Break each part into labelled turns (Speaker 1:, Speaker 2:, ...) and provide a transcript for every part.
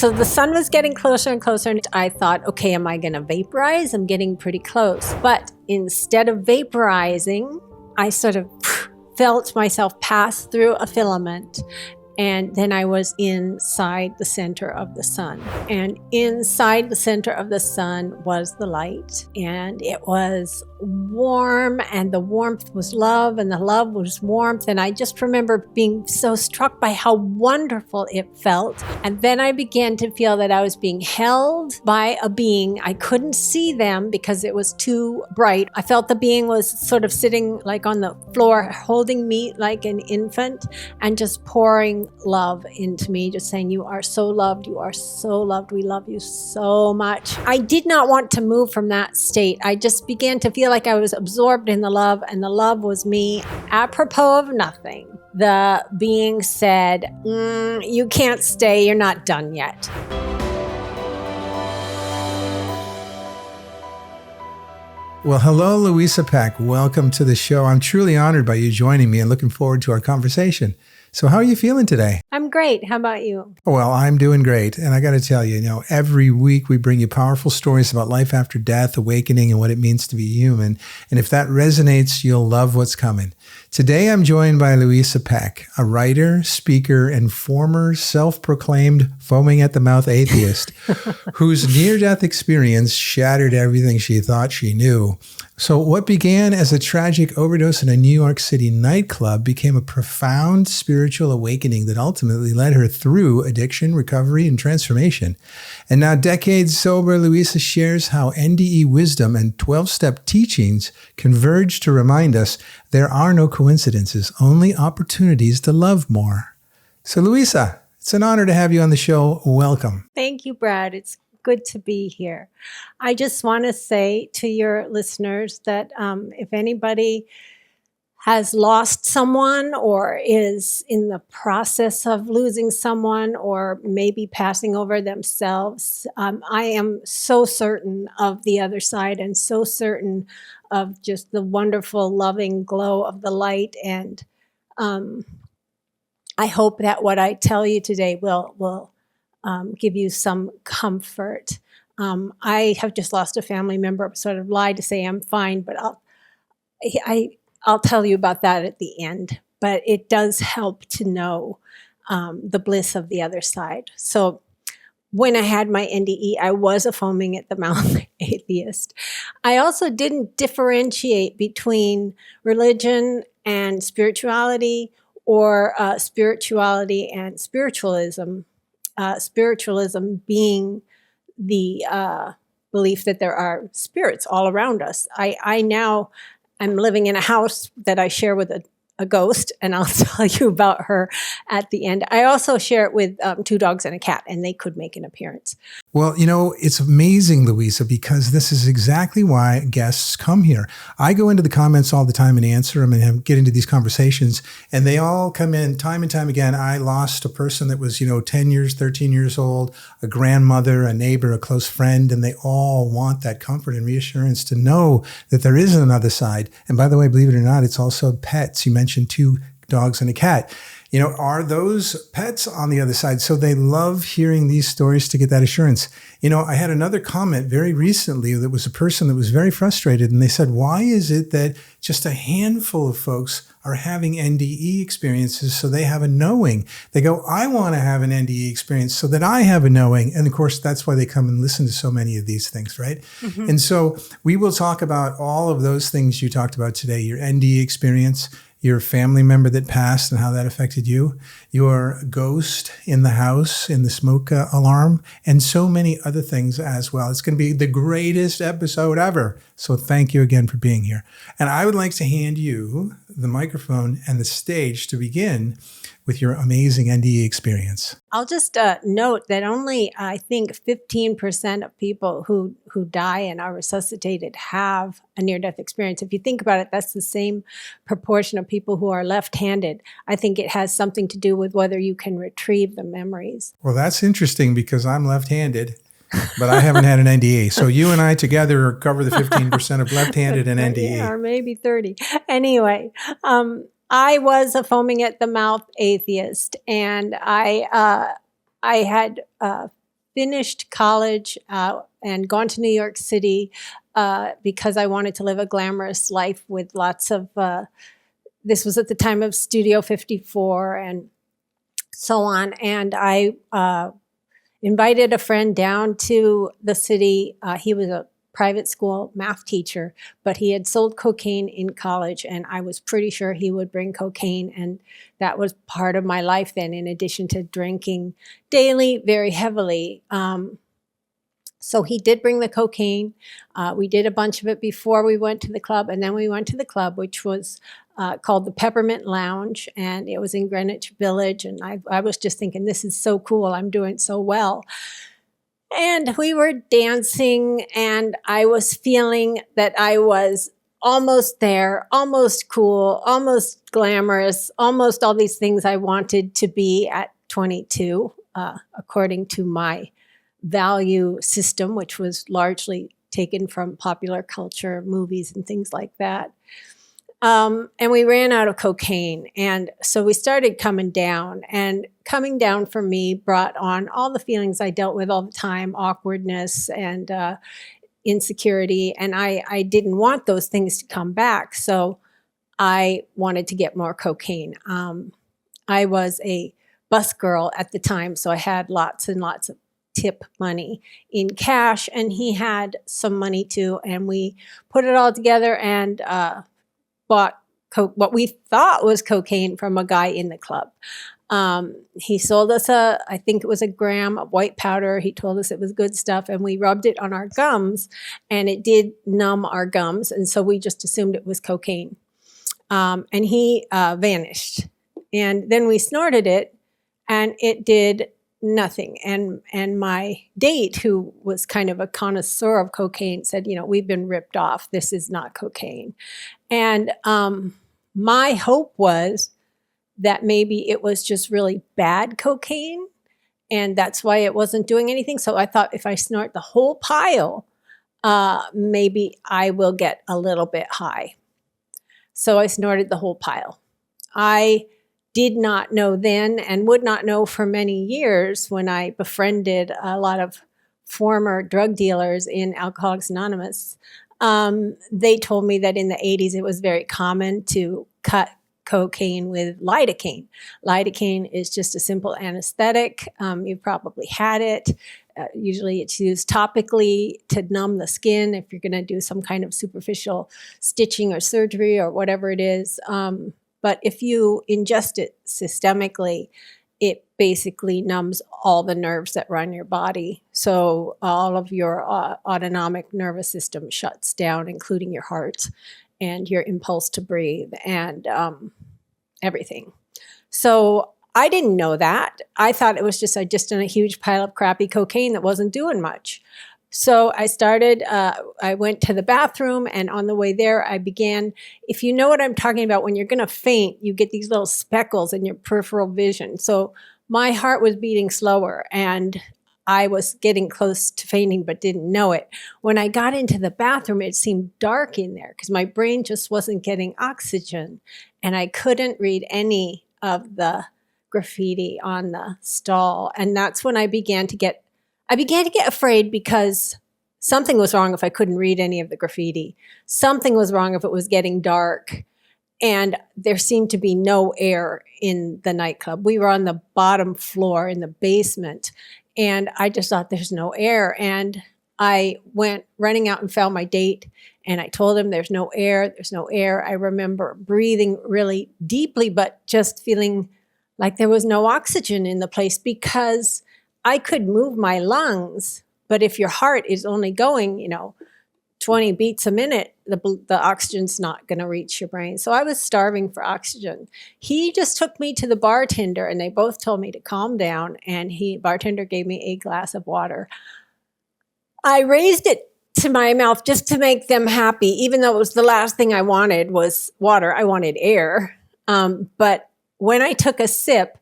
Speaker 1: So the sun was getting closer and closer, and I thought, okay, am I going to vaporize? I'm getting pretty close. But instead of vaporizing, I sort of felt myself pass through a filament. And then I was inside the center of the sun. And inside the center of the sun was the light. And it was warm, and the warmth was love, and the love was warmth. And I just remember being so struck by how wonderful it felt. And then I began to feel that I was being held by a being. I couldn't see them because it was too bright. I felt the being was sort of sitting like on the floor, holding me like an infant and just pouring love into me, just saying, you are so loved, you are so loved, we love you so much. I did not want to move from that state. I just began to feel like I was absorbed in the love, and the love was me. Apropos of nothing, the being said, you can't stay, you're not done yet.
Speaker 2: Well, hello, Louisa Peck. Welcome to the show. I'm truly honored by you joining me and looking forward to our conversation. So how are you feeling today?
Speaker 1: I'm great. How about you?
Speaker 2: Well, I'm doing great. And I got to tell you, every week we bring you powerful stories about life after death, awakening, and what it means to be human. And if that resonates, you'll love what's coming. Today, I'm joined by Louisa Peck, a writer, speaker, and former self-proclaimed foaming at the mouth atheist, whose near-death experience shattered everything she thought she knew. So what began as a tragic overdose in a New York City nightclub became a profound spiritual awakening that ultimately led her through addiction, recovery, and transformation. And now, decades sober, Louisa shares how NDE wisdom and 12-step teachings converge to remind us there are no coincidences, only opportunities to love more. So Louisa, it's an honor to have you on the show. Welcome.
Speaker 1: Thank you, Brad. It's good to be here. I just want to say to your listeners that if anybody has lost someone or is in the process of losing someone or maybe passing over themselves, I am so certain of the other side and so certain of just the wonderful, loving glow of the light. And I hope that what I tell you today will give you some comfort. I have just lost a family member, sort of lied to say I'm fine, but I'll tell you about that at the end. But it does help to know the bliss of the other side. So when I had my NDE, I was a foaming at the mouth atheist. I also didn't differentiate between religion and spirituality or spirituality and spiritualism. Spiritualism being the belief that there are spirits all around us. I now am living in a house that I share with a ghost, and I'll tell you about her at the end. I also share it with 2 dogs and a cat, and they could make an appearance.
Speaker 2: Well, it's amazing, Louisa, because this is exactly why guests come here. I go into the comments all the time and answer them and get into these conversations, and they all come in time and time again. I lost a person that was, 10 years, 13 years old, a grandmother, a neighbor, a close friend, and they all want that comfort and reassurance to know that there is another side. And by the way, believe it or not, it's also pets. You mentioned 2 dogs and a cat. Are those pets on the other side? So they love hearing these stories to get that assurance. I had another comment very recently that was a person that was very frustrated, and they said, why is it that just a handful of folks are having NDE experiences so they have a knowing? They go, I want to have an NDE experience so that I have a knowing. And of course, that's why they come and listen to so many of these things, right? Mm-hmm. And so we will talk about all of those things you talked about today, your NDE experience, your family member that passed and how that affected you, your ghost in the house, in the smoke alarm, and so many other things as well. It's going to be the greatest episode ever. So thank you again for being here. And I would like to hand you the microphone and the stage to begin with your amazing NDE experience.
Speaker 1: I'll just note that only, I think, 15% of people who die and are resuscitated have a near-death experience. If you think about it, that's the same proportion of people who are left-handed. I think it has something to do with whether you can retrieve the memories.
Speaker 2: Well, that's interesting because I'm left-handed, but I haven't had an NDE. So you and I together cover the 15% of left-handed and NDE.
Speaker 1: Yeah, or maybe 30. Anyway, I was a foaming at the mouth atheist, and I had finished college and gone to New York City because I wanted to live a glamorous life with lots of, this was at the time of Studio 54 and so on. And I invited a friend down to the city. He was a private school math teacher, but he had sold cocaine in college, and I was pretty sure he would bring cocaine, and that was part of my life then, in addition to drinking daily very heavily. So he did bring the cocaine. We did a bunch of it before we went to the club, and then we went to the club, which was called the Peppermint Lounge, and it was in Greenwich Village, and I was just thinking, this is so cool, I'm doing so well. And we were dancing, and I was feeling that I was almost there, almost cool, almost glamorous, almost all these things I wanted to be at 22, according to my value system, which was largely taken from popular culture, movies, and things like that. And we ran out of cocaine. And so we started coming down. And coming down for me brought on all the feelings I dealt with all the time, awkwardness and insecurity. And I didn't want those things to come back. So I wanted to get more cocaine. I was a bus girl at the time, so I had lots and lots of tip money in cash. And he had some money too. And we put it all together and bought what we thought was cocaine from a guy in the club. He sold us I think it was a gram of white powder. He told us it was good stuff, and we rubbed it on our gums, and it did numb our gums, and so we just assumed it was cocaine. And he vanished. And then we snorted it, and it did nothing. And my date, who was kind of a connoisseur of cocaine, said, we've been ripped off. This is not cocaine. And my hope was that maybe it was just really bad cocaine, and that's why it wasn't doing anything. So I thought, if I snort the whole pile, maybe I will get a little bit high. So I snorted the whole pile. I did not know then, and would not know for many years when I befriended a lot of former drug dealers in Alcoholics Anonymous. They told me that in the 80s it was very common to cut cocaine with lidocaine. Lidocaine is just a simple anesthetic. You've probably had it. Usually it's used topically to numb the skin if you're going to do some kind of superficial stitching or surgery or whatever it is. But if you ingest it systemically, it basically numbs all the nerves that run your body. So all of your autonomic nervous system shuts down, including your heart and your impulse to breathe and everything. So I didn't know that. I thought it was just, I just done a huge pile of crappy cocaine that wasn't doing much. So I started, I went to the bathroom, and on the way there, I began, if you know what I'm talking about, when you're going to faint, you get these little speckles in your peripheral vision. So my heart was beating slower, and I was getting close to fainting, but didn't know it. When I got into the bathroom, it seemed dark in there because my brain just wasn't getting oxygen, and I couldn't read any of the graffiti on the stall. And that's when I began to get afraid, because something was wrong if I couldn't read any of the graffiti. Something was wrong if it was getting dark, and there seemed to be no air in the nightclub. We were on the bottom floor in the basement, and I just thought, there's no air. And I went running out and found my date, and I told him, there's no air, there's no air. I remember breathing really deeply, but just feeling like there was no oxygen in the place, because I could move my lungs, but if your heart is only going, 20 beats a minute, the oxygen's not going to reach your brain. So I was starving for oxygen. He just took me to the bartender, and they both told me to calm down, and bartender gave me a glass of water. I raised it to my mouth just to make them happy, even though it was the last thing I wanted was water. I wanted air. But when I took a sip,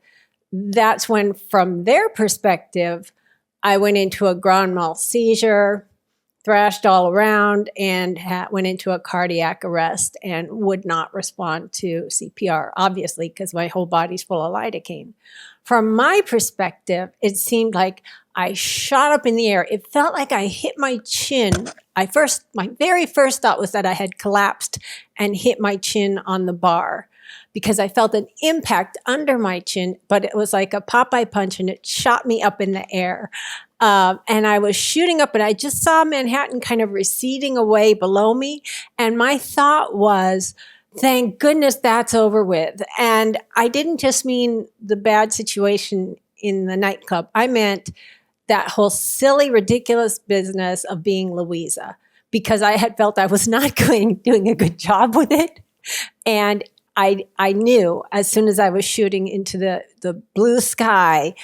Speaker 1: that's when, from their perspective, I went into a grand mal seizure, thrashed all around, and went into a cardiac arrest and would not respond to CPR, obviously, because my whole body's full of lidocaine. From my perspective, it seemed like I shot up in the air. It felt like I hit my chin. My very first thought was that I had collapsed and hit my chin on the bar, because I felt an impact under my chin, but it was like a Popeye punch, and it shot me up in the air. And I was shooting up, and I just saw Manhattan kind of receding away below me. And my thought was, thank goodness that's over with. And I didn't just mean the bad situation in the nightclub. I meant that whole silly, ridiculous business of being Louisa, because I had felt I was not doing a good job with it. And I knew as soon as I was shooting into the blue sky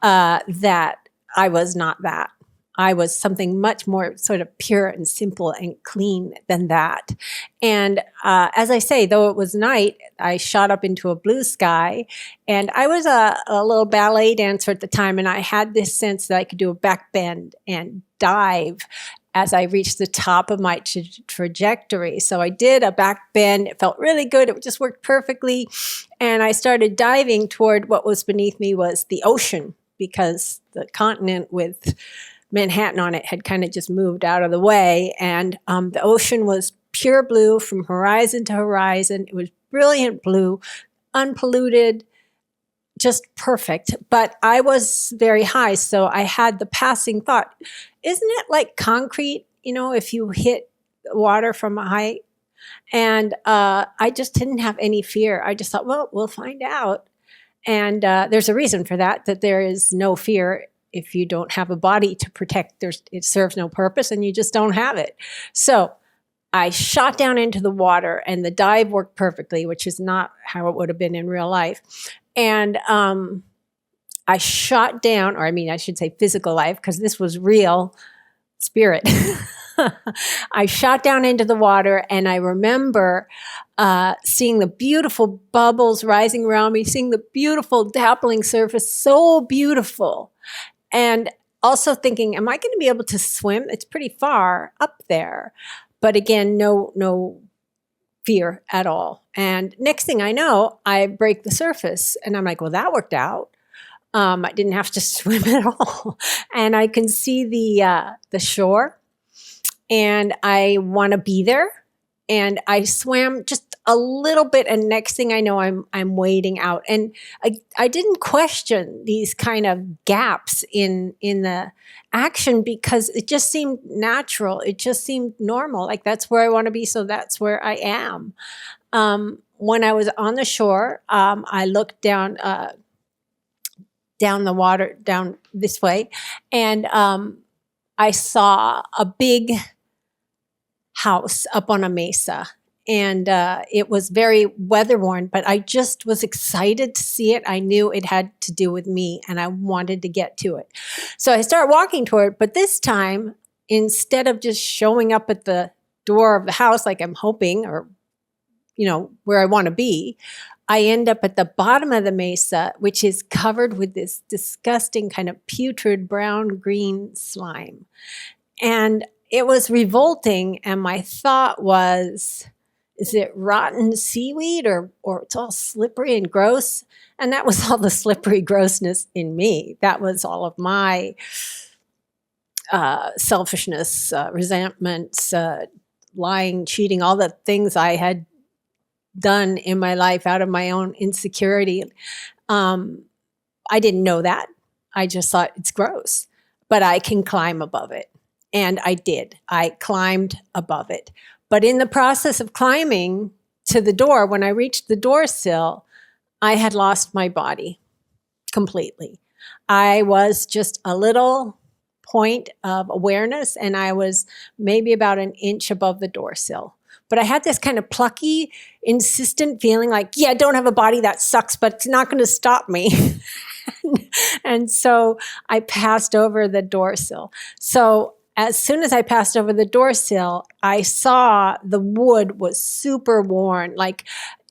Speaker 1: that I was not that. I was something much more sort of pure and simple and clean than that. And as I say, though it was night, I shot up into a blue sky, and I was a little ballet dancer at the time, and I had this sense that I could do a back bend and dive as I reached the top of my trajectory. So I did a back bend. It felt really good. It just worked perfectly. And I started diving toward what was beneath me was the ocean, because the continent with Manhattan on it had kind of just moved out of the way. And the ocean was pure blue from horizon to horizon. It was brilliant blue, unpolluted, just perfect. But I was very high, so I had the passing thought, isn't it like concrete, if you hit water from a height? And I just didn't have any fear. I just thought, well, we'll find out. And there's a reason for that there is no fear. If you don't have a body to protect, it serves no purpose, and you just don't have it. So I shot down into the water, and the dive worked perfectly, which is not how it would have been in real life. And I shot down, or I should say physical life, because this was real spirit. I shot down into the water, and I remember seeing the beautiful bubbles rising around me, seeing the beautiful dappling surface, so beautiful. And also thinking, am I going to be able to swim? It's pretty far up there. But again, no fear at all. And next thing I know, I break the surface, and I'm like, well, that worked out. I didn't have to swim at all. And I can see the shore, and I want to be there. And I swam just a little bit, and next thing I know, I'm wading out. And I didn't question these kind of gaps in the action, because it just seemed natural. It just seemed normal. Like, that's where I want to be, so that's where I am. When I was on the shore, I looked down the water, down this way, and I saw a big house up on a mesa. And it was very weather-worn, but I just was excited to see it. I knew it had to do with me, and I wanted to get to it. So I started walking toward it, but this time, instead of just showing up at the door of the house like I'm hoping, or, where I want to be, I end up at the bottom of the mesa, which is covered with this disgusting kind of putrid brown-green slime. And it was revolting, and my thought was, is it rotten seaweed, or it's all slippery and gross? And that was all the slippery grossness in me. That was all of my selfishness, resentments, lying, cheating, all the things I had done in my life out of my own insecurity. I didn't know that. I just thought it's gross, but I can climb above it. And I did. I climbed above it. But in the process of climbing to the door, when I reached the door sill, I had lost my body completely. I was just a little point of awareness, and I was maybe about an inch above the door sill. But I had this kind of plucky, insistent feeling like, yeah, I don't have a body, that sucks, but it's not going to stop me. And so I passed over the door sill. So as soon as I passed over the door sill, I saw the wood was super worn. Like,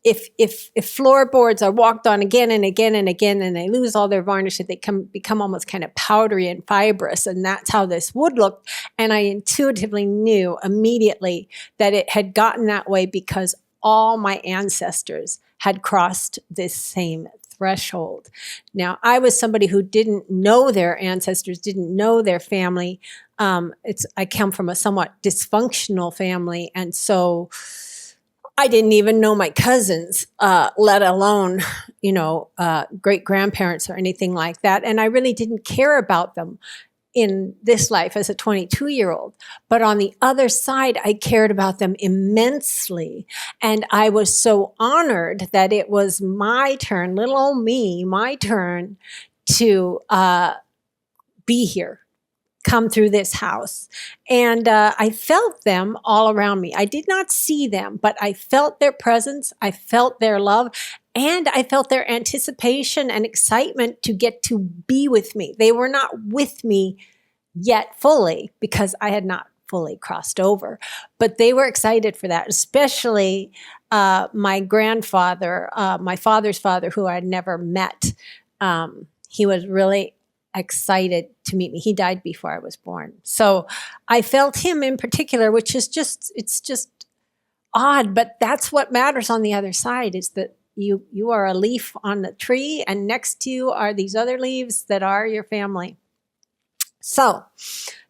Speaker 1: if floorboards are walked on again and again and again, and they lose all their varnish, they become almost kind of powdery and fibrous. And that's how this wood looked. And I intuitively knew immediately that it had gotten that way because all my ancestors had crossed this same threshold. Now, I was somebody who didn't know their ancestors, didn't know their family. I come from a somewhat dysfunctional family, and so I didn't even know my cousins, let alone, great grandparents or anything like that. And I really didn't care about them in this life as a 22-year-old. But on the other side, I cared about them immensely. And I was so honored that it was my turn, little old me, my turn to be here, come through this house. And I felt them all around me. I did not see them, but I felt their presence. I felt their love. And I felt their anticipation and excitement to get to be with me. They were not with me yet fully because I had not fully crossed over, but they were excited for that, especially my grandfather, my father's father, who I'd never met. He was really excited to meet me. He died before I was born. So I felt him in particular, which is it's just odd, but that's what matters on the other side, is that you are a leaf on the tree, and next to you are these other leaves that are your family. So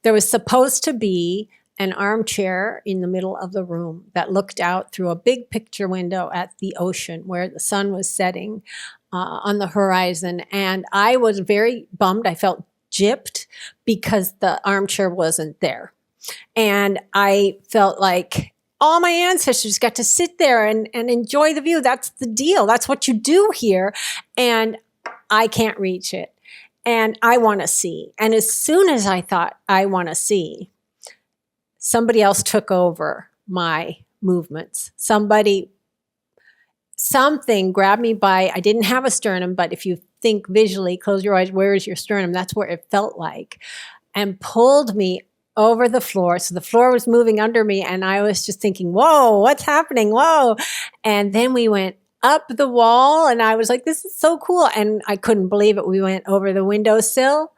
Speaker 1: there was supposed to be an armchair in the middle of the room that looked out through a big picture window at the ocean where the sun was setting on the horizon. And I was very bummed. I felt gypped because the armchair wasn't there. And I felt like all my ancestors got to sit there and enjoy the view. That's the deal. That's what you do here. And I can't reach it. And I want to see. And as soon as I thought, I want to see, somebody else took over my movements. Something grabbed me by, I didn't have a sternum, but if you think visually, close your eyes, where is your sternum? That's where it felt like, and pulled me over the floor. So the floor was moving under me, and I was just thinking, whoa, what's happening? Whoa. And then we went up the wall, and I was like, this is so cool. And I couldn't believe it. We went over the windowsill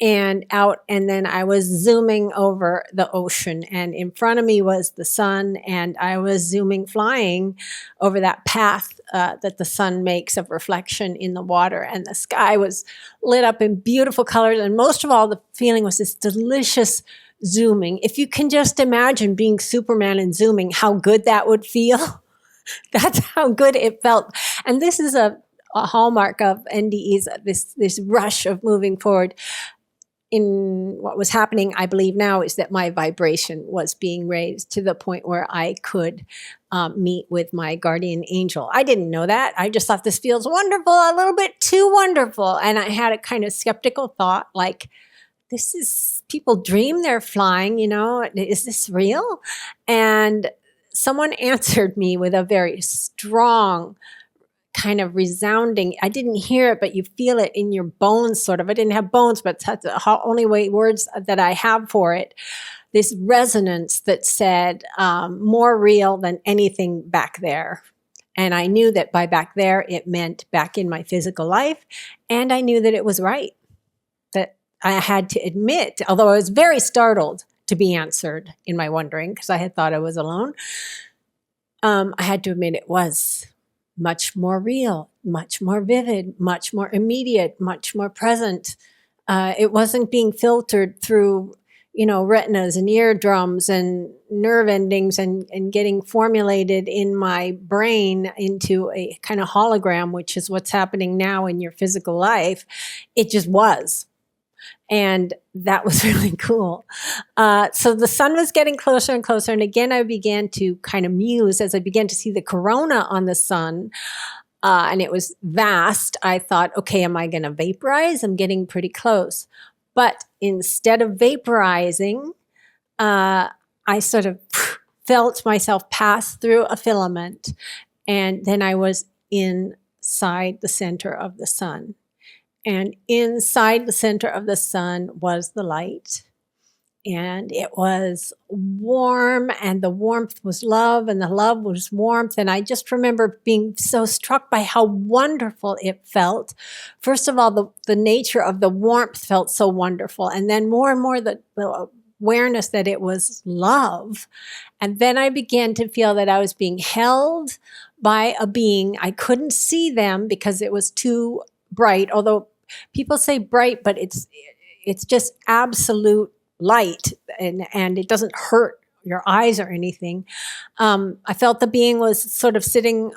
Speaker 1: and out, and then I was zooming over the ocean, and in front of me was the sun, and I was flying over that path that the sun makes of reflection in the water, and the sky was lit up in beautiful colors, and most of all, the feeling was this delicious zooming. If you can just imagine being Superman and zooming, how good that would feel. That's how good it felt. And this is a hallmark of NDEs, this rush of moving forward. In what was happening, I believe now, is that my vibration was being raised to the point where I could meet with my guardian angel. I didn't know that. I just thought this feels wonderful, a little bit too wonderful. And I had a kind of skeptical thought, like, this is, people dream they're flying, is this real? And someone answered me with a very strong, kind of resounding, I didn't hear it, but you feel it in your bones, sort of. I didn't have bones, but that's the only words that I have for it. This resonance that said, more real than anything back there. And I knew that by back there, it meant back in my physical life. And I knew that it was right. That I had to admit, although I was very startled to be answered in my wondering, because I had thought I was alone, I had to admit it was much more real, much more vivid, much more immediate, much more present. It wasn't being filtered through, retinas and eardrums and nerve endings and getting formulated in my brain into a kind of hologram, which is what's happening now in your physical life. It just was. And that was really cool. So the sun was getting closer and closer. And again, I began to kind of muse as I began to see the corona on the sun. And it was vast. I thought, okay, am I going to vaporize? I'm getting pretty close. But instead of vaporizing, I sort of felt myself pass through a filament. And then I was inside the center of the sun. And inside the center of the sun was the light. And it was warm, and the warmth was love, and the love was warmth. And I just remember being so struck by how wonderful it felt. First of all, the nature of the warmth felt so wonderful. And then more and more, the awareness that it was love. And then I began to feel that I was being held by a being. I couldn't see them because it was too bright, although people say bright, but it's just absolute light, and it doesn't hurt your eyes or anything. I felt the being was sort of sitting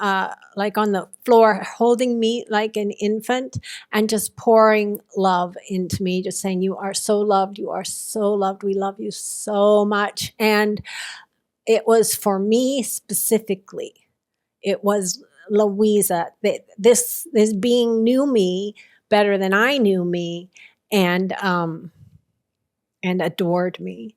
Speaker 1: like on the floor, holding me like an infant and just pouring love into me, just saying, you are so loved. You are so loved. We love you so much. And it was for me specifically. It was Louisa. This being knew me better than I knew me, and adored me.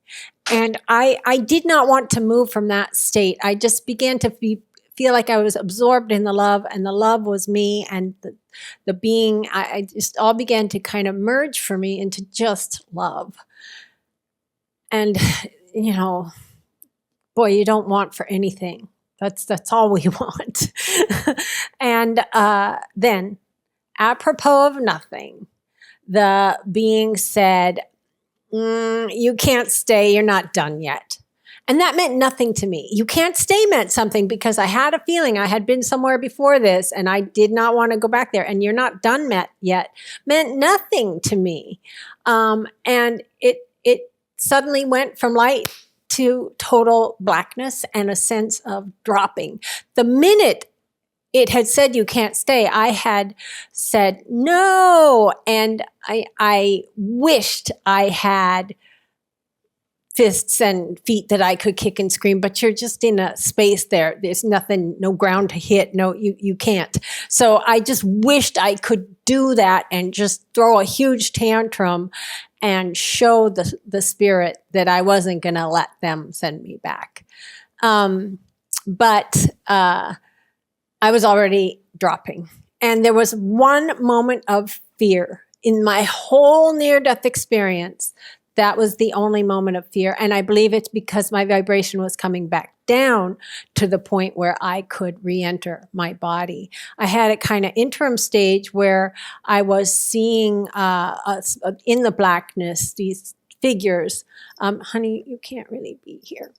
Speaker 1: And I did not want to move from that state. I just began to feel like I was absorbed in the love, and the love was me, and the being, I just all began to kind of merge for me into just love. And, you know, boy, you don't want for anything. That's all we want. And then, apropos of nothing, the being said, you can't stay, you're not done yet. And that meant nothing to me. You can't stay meant something, because I had a feeling I had been somewhere before this and I did not want to go back there. And you're not done yet meant nothing to me. And it suddenly went from light to total blackness and a sense of dropping. The minute it had said you can't stay, I had said no. And I wished I had fists and feet that I could kick and scream, but you're just in a space there. There's nothing, no ground to hit. No, you can't. So I just wished I could do that and just throw a huge tantrum and show the spirit that I wasn't going to let them send me back. But I was already dropping. And there was one moment of fear in my whole near-death experience. That was the only moment of fear. And I believe it's because my vibration was coming back down to the point where I could re-enter my body. I had a kind of interim stage where I was seeing in the blackness, these figures. Honey, you can't really be here.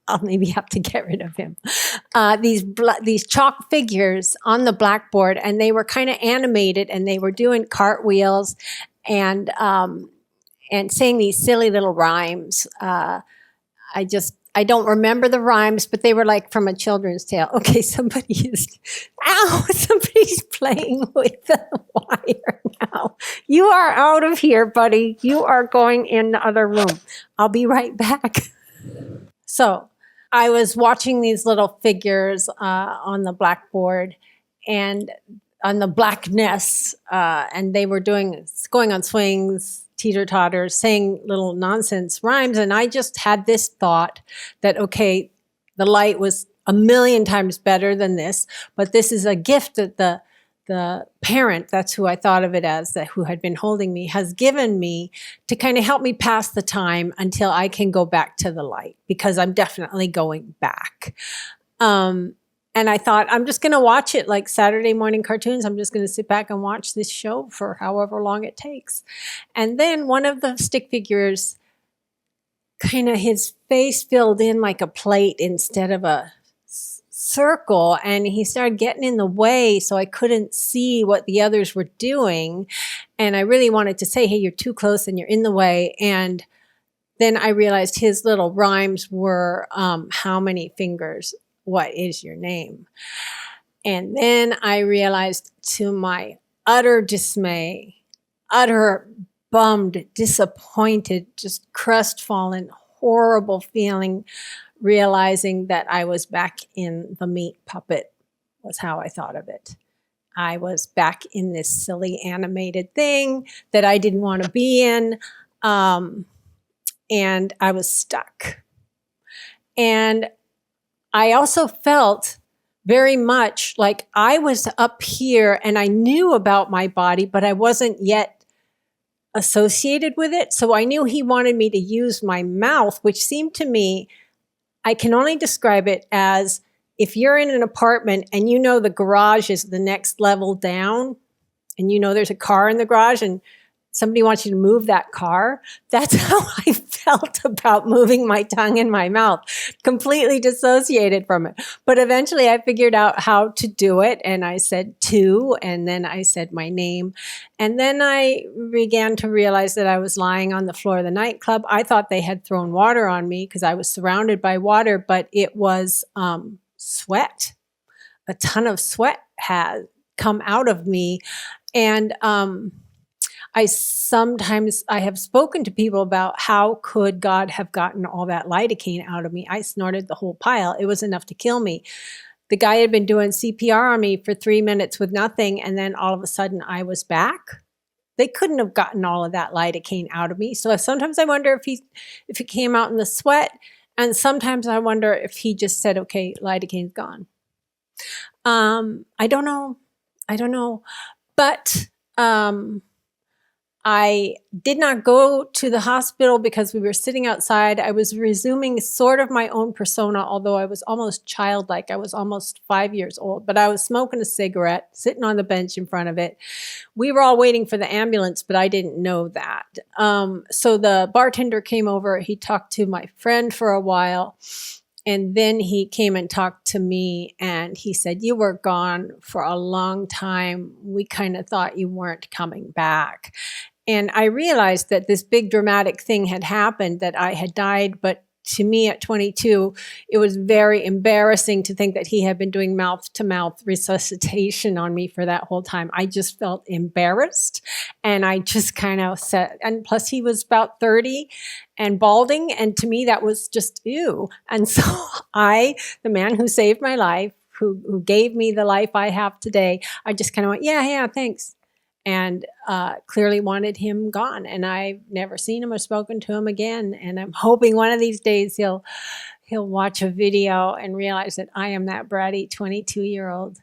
Speaker 1: I'll maybe have to get rid of him. These chalk figures on the blackboard, and they were kind of animated, and they were doing cartwheels and saying these silly little rhymes. I don't remember the rhymes, but they were like from a children's tale. Okay, somebody's playing with the wire now. You are out of here, buddy. You are going in the other room. I'll be right back. So I was watching these little figures on the blackboard and on the blackness, and they were going on swings, teeter-totters, saying little nonsense rhymes. And I just had this thought that, okay, the light was a million times better than this, but this is a gift that the parent, that's who I thought of it as, that who had been holding me, has given me to kind of help me pass the time until I can go back to the light, because I'm definitely going back. And I thought, I'm just going to watch it like Saturday morning cartoons. I'm just going to sit back and watch this show for however long it takes. And then one of the stick figures, kind of his face filled in like a plate instead of a circle, and he started getting in the way, so I couldn't see what the others were doing. And I really wanted to say, hey, you're too close and you're in the way. And then I realized his little rhymes were, how many fingers? What is your name? And then I realized, to my utter dismay, utter bummed, disappointed, just crestfallen, horrible feeling, realizing that I was back in the meat puppet was how I thought of it. I was back in this silly animated thing that I didn't want to be in, and I was stuck. And I also felt very much like I was up here and I knew about my body, but I wasn't yet associated with it. So I knew he wanted me to use my mouth, which seemed to me, I can only describe it as if you're in an apartment and you know the garage is the next level down, and you know there's a car in the garage, and somebody wants you to move that car. That's how I felt about moving my tongue in my mouth, completely dissociated from it. But eventually I figured out how to do it. And I said to, and then I said my name. And then I began to realize that I was lying on the floor of the nightclub. I thought they had thrown water on me because I was surrounded by water, but it was sweat. A ton of sweat had come out of me. And I have spoken to people about how could God have gotten all that lidocaine out of me. I snorted the whole pile. It was enough to kill me. The guy had been doing CPR on me for 3 minutes with nothing, and then all of a sudden I was back. They couldn't have gotten all of that lidocaine out of me. So sometimes I wonder if it came out in the sweat, and sometimes I wonder if he just said, okay, lidocaine's gone. I don't know. But I did not go to the hospital because we were sitting outside. I was resuming sort of my own persona, although I was almost childlike. I was almost 5 years old, but I was smoking a cigarette, sitting on the bench in front of it. We were all waiting for the ambulance, but I didn't know that. So the bartender came over. He talked to my friend for a while. And then he came and talked to me, and he said, you were gone for a long time. We kind of thought you weren't coming back. And I realized that this big dramatic thing had happened, that I had died. But to me at 22, it was very embarrassing to think that he had been doing mouth-to-mouth resuscitation on me for that whole time. I just felt embarrassed. And I just kind of said, and plus he was about 30 and balding. And to me, that was just ew. And so the man who saved my life, who gave me the life I have today, I just kind of went, yeah, thanks. And clearly wanted him gone. And I've never seen him or spoken to him again. And I'm hoping one of these days he'll watch a video and realize that I am that bratty 22-year-old.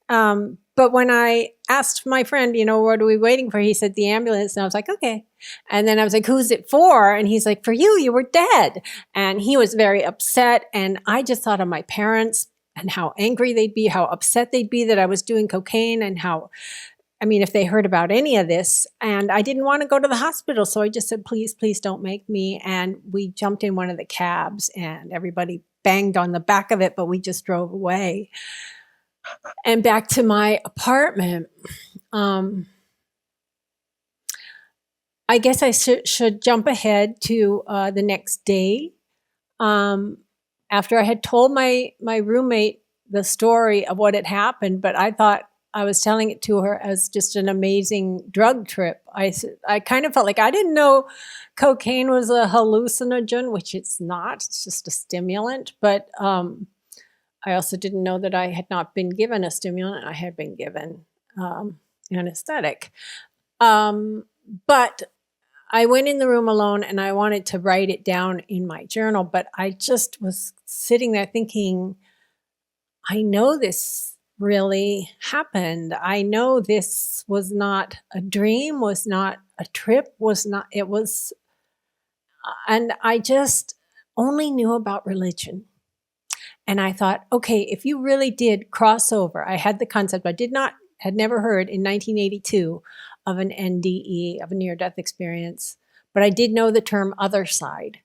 Speaker 1: But when I asked my friend, what are we waiting for? He said, the ambulance. And I was like, okay. And then I was like, who's it for? And he's like, for you, you were dead. And he was very upset. And I just thought of my parents and how angry they'd be, how upset they'd be that I was doing cocaine, and if they heard about any of this. And I didn't want to go to the hospital. So I just said, please don't make me. And we jumped in one of the cabs and everybody banged on the back of it, but we just drove away. And back to my apartment. I guess I should jump ahead to the next day. After I had told my roommate the story of what had happened, but I thought I was telling it to her as just an amazing drug trip. I kind of felt like I didn't know cocaine was a hallucinogen, which it's not. It's just a stimulant. But I also didn't know that I had not been given a stimulant. I had been given anesthetic. But I went in the room alone and I wanted to write it down in my journal. But I just was sitting there thinking, I know this really happened. I know this was not a dream, was not a trip, and I just only knew about religion. And I thought, okay, if you really did cross over, I had the concept, I had never heard in 1982 of an NDE, of a near-death experience, but I did know the term other side.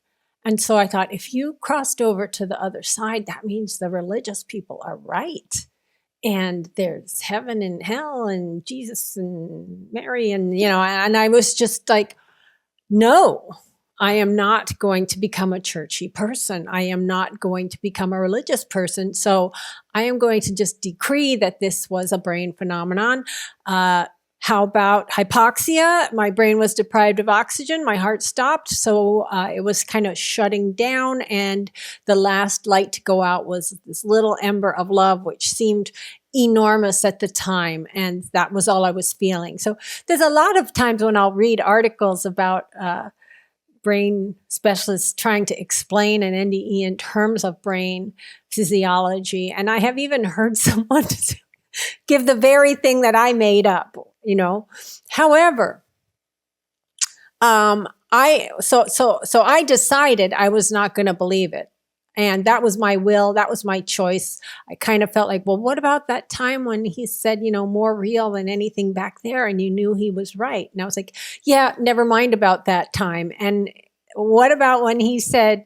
Speaker 1: And so I thought, if you crossed over to the other side, that means the religious people are right. And there's heaven and hell and Jesus and Mary and I was just like, no, I am not going to become a churchy person. I am not going to become a religious person. So I am going to just decree that this was a brain phenomenon. How about hypoxia? My brain was deprived of oxygen. My heart stopped. So it was kind of shutting down. And the last light to go out was this little ember of love, which seemed enormous at the time. And that was all I was feeling. So there's a lot of times when I'll read articles about brain specialists trying to explain an NDE in terms of brain physiology. And I have even heard someone give the very thing that I made up. However, I decided I was not going to believe it. And that was my will. That was my choice. I kind of felt like, well, what about that time when he said, more real than anything back there, and you knew he was right? And I was like, yeah, never mind about that time. And what about when he said,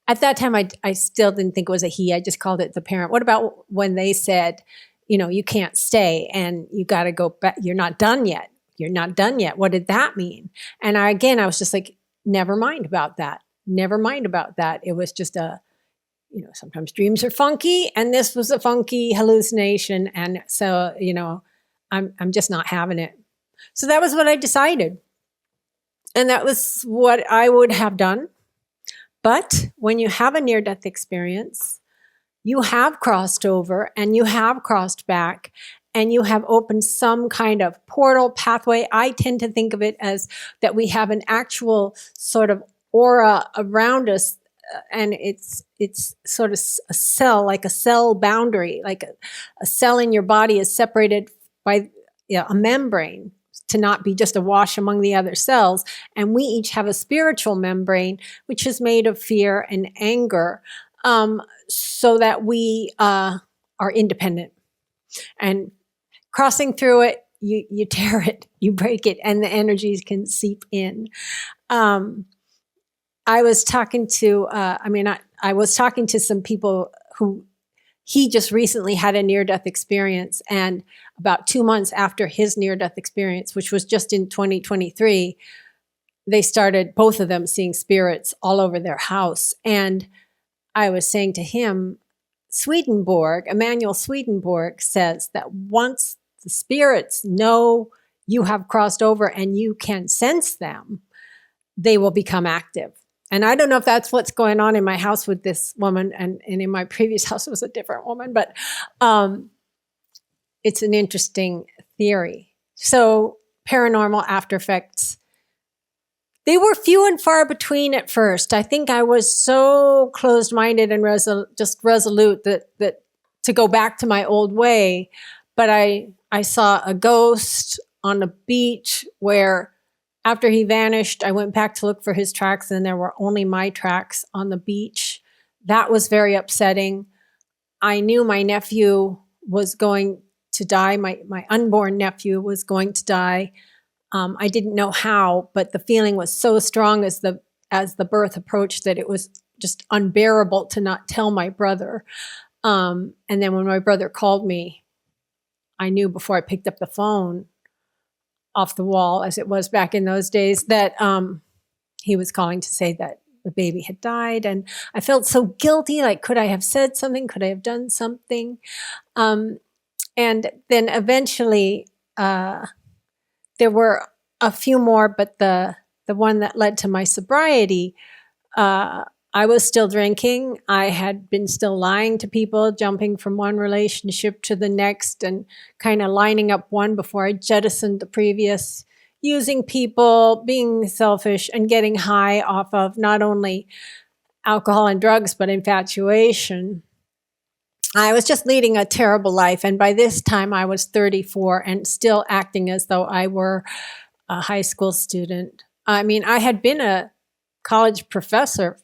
Speaker 1: at that time, I still didn't think it was a he. I just called it the parent. What about when they said, you can't stay and you got to go back. You're not done yet. You're not done yet. What did that mean? And I was just like, never mind about that. Never mind about that. It was just sometimes dreams are funky, and this was a funky hallucination. And so, I'm just not having it. So that was what I decided. And that was what I would have done. But when you have a near-death experience, you have crossed over and you have crossed back and you have opened some kind of portal pathway. I tend to think of it as that we have an actual sort of aura around us, and it's sort of a cell, like a cell boundary, like a cell in your body is separated by a membrane to not be just awash among the other cells. And we each have a spiritual membrane, which is made of fear and anger, so that we are independent. And crossing through it, you tear it, you break it, and the energies can seep in. I was talking to, I was talking to some people who he just recently had a near-death experience, and about 2 months after his near-death experience, which was just in 2023, they started, both of them, seeing spirits all over their house. And I was saying to him, Emmanuel Swedenborg says that once the spirits know you have crossed over and you can sense them, they will become active. And I don't know if that's what's going on in my house with this woman, and in my previous house it was a different woman, but it's an interesting theory. So paranormal after effects, they were few and far between at first. I think I was so closed-minded and resolute that to go back to my old way. But I saw a ghost on a beach where, after he vanished, I went back to look for his tracks, and there were only my tracks on the beach. That was very upsetting. I knew my nephew was going to die. My unborn nephew was going to die. I didn't know how, but the feeling was so strong as the birth approached that it was just unbearable to not tell my brother. And then when my brother called me, I knew before I picked up the phone, off the wall as it was back in those days, that he was calling to say that the baby had died. And I felt so guilty, like, could I have said something? Could I have done something? And then eventually there were a few more, but the one that led to my sobriety, I was still drinking. I had been still lying to people, jumping from one relationship to the next and kind of lining up one before I jettisoned the previous, using people, being selfish, and getting high off of not only alcohol and drugs, but infatuation. I was just leading a terrible life. And by this time I was 34 and still acting as though I were a high school student. I mean, I had been a college professor,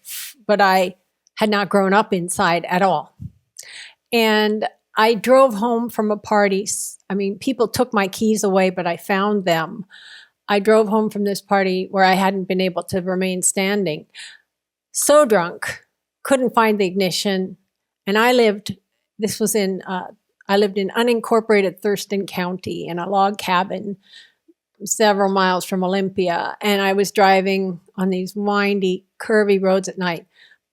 Speaker 1: but I had not grown up inside at all. And I drove home from a party. I mean, people took my keys away, but I found them. I drove home from this party where I hadn't been able to remain standing. So drunk, couldn't find the ignition. And I lived in unincorporated Thurston County in a log cabin several miles from Olympia. And I was driving on these windy, curvy roads at night,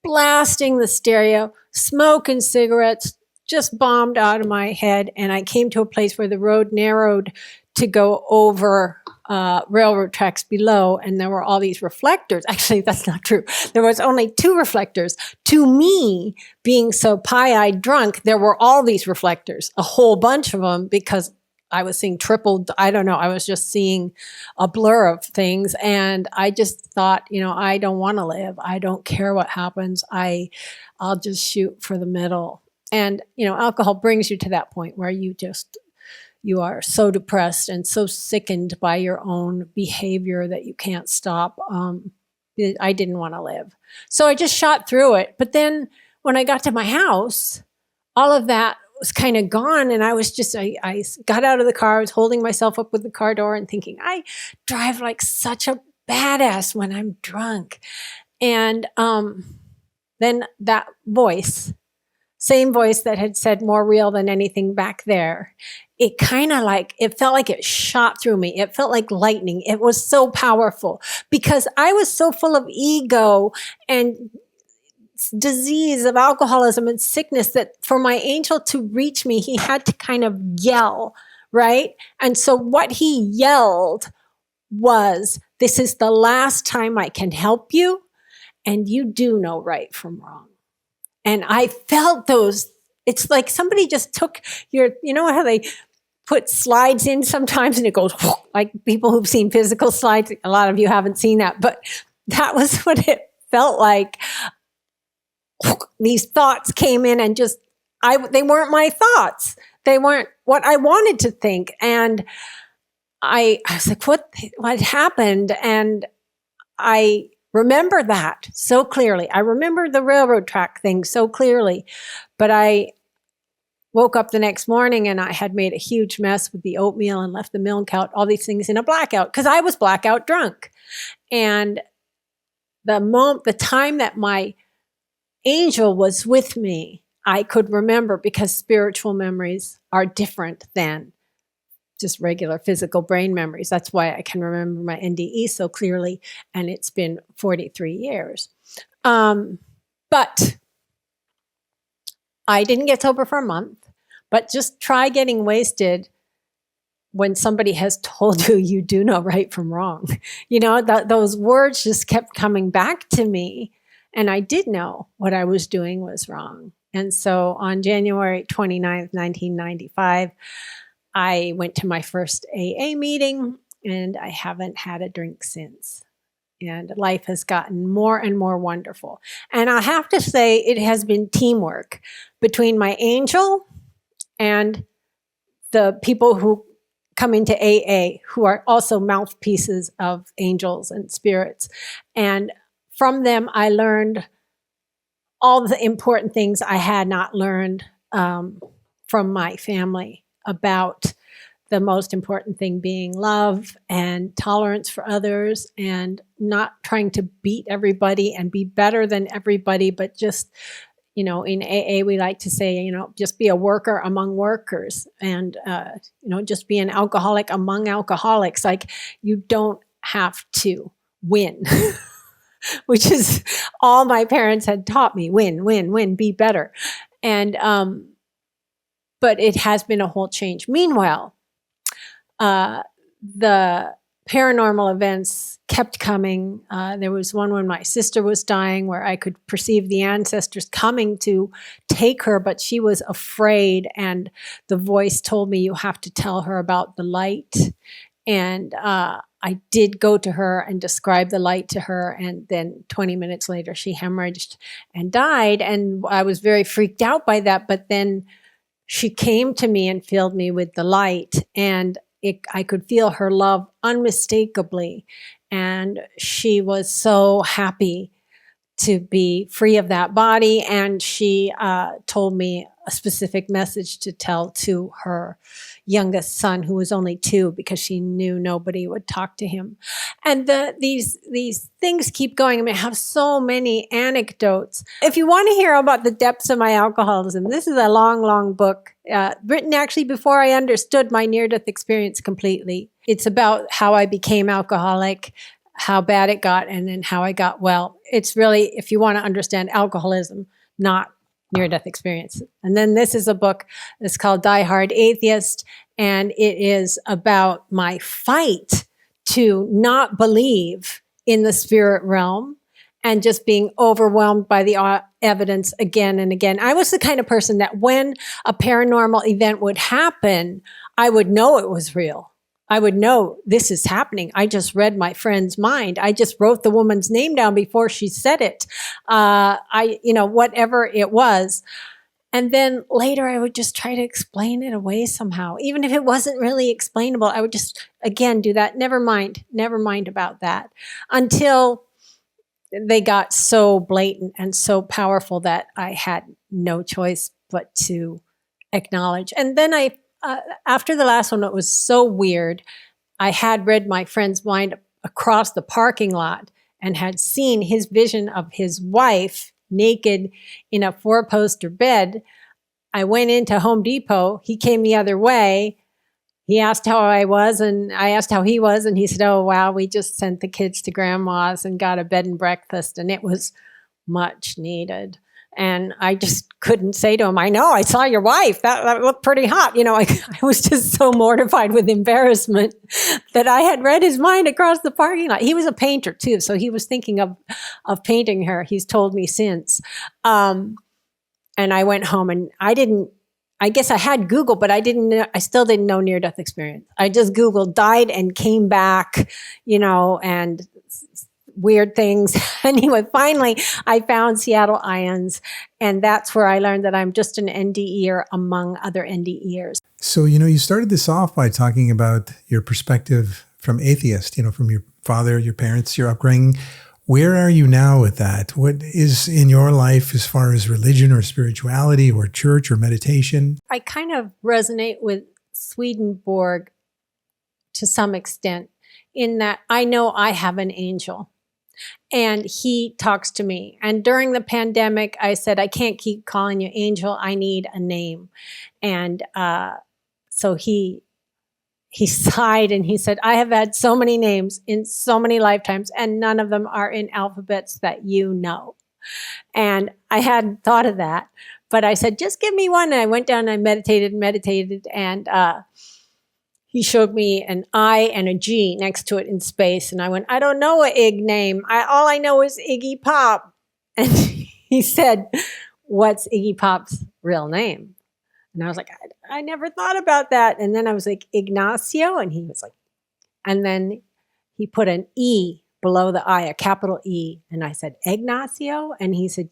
Speaker 1: blasting the stereo, smoking cigarettes, just bombed out of my head. And I came to a place where the road narrowed to go over railroad tracks below, and there were all these reflectors. Actually, that's not true. There was only 2 reflectors. To me, being so pie-eyed drunk, there were all these reflectors, a whole bunch of them, because I was seeing I was just seeing a blur of things. And I just thought, I don't want to live. I don't care what happens. I'll just shoot for the middle. And, alcohol brings you to that point where you are so depressed and so sickened by your own behavior that you can't stop. I didn't want to live. So I just shot through it. But then when I got to my house, all of that was kind of gone. And I was just, I got out of the car, I was holding myself up with the car door and thinking, I drive like such a badass when I'm drunk. And then that voice, same voice that had said more real than anything back there, it kind of like, it felt like it shot through me. It felt like lightning. It was so powerful because I was so full of ego and disease of alcoholism and sickness that for my angel to reach me, he had to kind of yell, right? And so what he yelled was, this is the last time I can help you, and you do know right from wrong. And I felt those, it's like somebody just took your, you know how they put slides in sometimes and it goes like people who've seen physical slides. A lot of you haven't seen that, but that was what it felt like. These thoughts came in and just, they weren't my thoughts. They weren't what I wanted to think. And I was like, what happened? And I remember that so clearly. I remember the railroad track thing so clearly, but I woke up the next morning and I had made a huge mess with the oatmeal and left the milk out, all these things in a blackout because I was blackout drunk. And the time that my angel was with me, I could remember because spiritual memories are different than just regular physical brain memories. That's why I can remember my NDE so clearly, and it's been 43 years. But I didn't get sober for a month, but just try getting wasted when somebody has told you you do know right from wrong. You know, those words just kept coming back to me, and I did know what I was doing was wrong. And so on January 29th, 1995, I went to my first AA meeting, and I haven't had a drink since. And life has gotten more and more wonderful. And I have to say, it has been teamwork between my angel and the people who come into AA, who are also mouthpieces of angels and spirits. And from them, I learned all the important things I had not learned from my family about the most important thing being love and tolerance for others and not trying to beat everybody and be better than everybody, but just, you know, in AA, we like to say, you know, just be a worker among workers and, you know, just be an alcoholic among alcoholics. Like you don't have to win, which is all my parents had taught me. Win, be better. And, but it has been a whole change. Meanwhile, the paranormal events kept coming. There was one when my sister was dying where I could perceive the ancestors coming to take her, but she was afraid. And the voice told me, you have to tell her about the light. And I did go to her and describe the light to her. And then 20 minutes later, she hemorrhaged and died. And I was very freaked out by that. But then she came to me and filled me with the light, and I could feel her love unmistakably. And she was so happy to be free of that body. And she told me a specific message to tell to her youngest son, who was only 2, because she knew nobody would talk to him. And these things keep going. I mean, I have so many anecdotes. If you want to hear about the depths of my alcoholism, this is a long, long book, written actually before I understood my near-death experience completely. It's about how I became alcoholic, how bad it got, and then how I got well. It's really, if you want to understand alcoholism, not near-death experience. And then this is a book that's called Die Hard Atheist, and it is about my fight to not believe in the spirit realm and just being overwhelmed by the evidence again and again. I was the kind of person that when a paranormal event would happen, I would know it was real. I would know this is happening. I just read my friend's mind. I just wrote the woman's name down before she said it. Whatever it was. And then later I would just try to explain it away somehow. Even if it wasn't really explainable, I would just, again, do that. Never mind about that. Until they got so blatant and so powerful that I had no choice but to acknowledge. And then after the last one, it was so weird. I had read my friend's mind across the parking lot and had seen his vision of his wife naked in a 4-poster bed. I went into Home Depot. He came the other way. He asked how I was, and I asked how he was, and he said, oh, wow, we just sent the kids to grandma's and got a bed and breakfast, and it was much needed. And I just couldn't say to him, I know, I saw your wife. That looked pretty hot. I was just so mortified with embarrassment that I had read his mind across the parking lot. He was a painter, too, so he was thinking of painting her. He's told me since. And I went home, and I guess I had Google, but I still didn't know near-death experience. I just Googled died and came back, and weird things. Anyway, finally, I found Seattle Ions, and that's where I learned that I'm just an NDEer among other NDEers.
Speaker 2: So, you started this off by talking about your perspective from atheist, from your father, your parents, your upbringing. Where are you now with that? What is in your life as far as religion or spirituality or church or meditation?
Speaker 1: I kind of resonate with Swedenborg to some extent in that I know I have an angel and he talks to me. And during the pandemic, I said, I can't keep calling you angel. I need a name. And so he sighed and he said, I have had so many names in so many lifetimes, and none of them are in alphabets that you know. And I hadn't thought of that, but I said, just give me one. And I went down and I meditated, and he showed me an I and a G next to it in space. And I went, I don't know an Ig name. All I know is Iggy Pop. And he said, what's Iggy Pop's real name? And I was like, I never thought about that. And then I was like, Ignacio. And he was like, and then he put an E below the I, a capital E. And I said, Ignacio? And he said,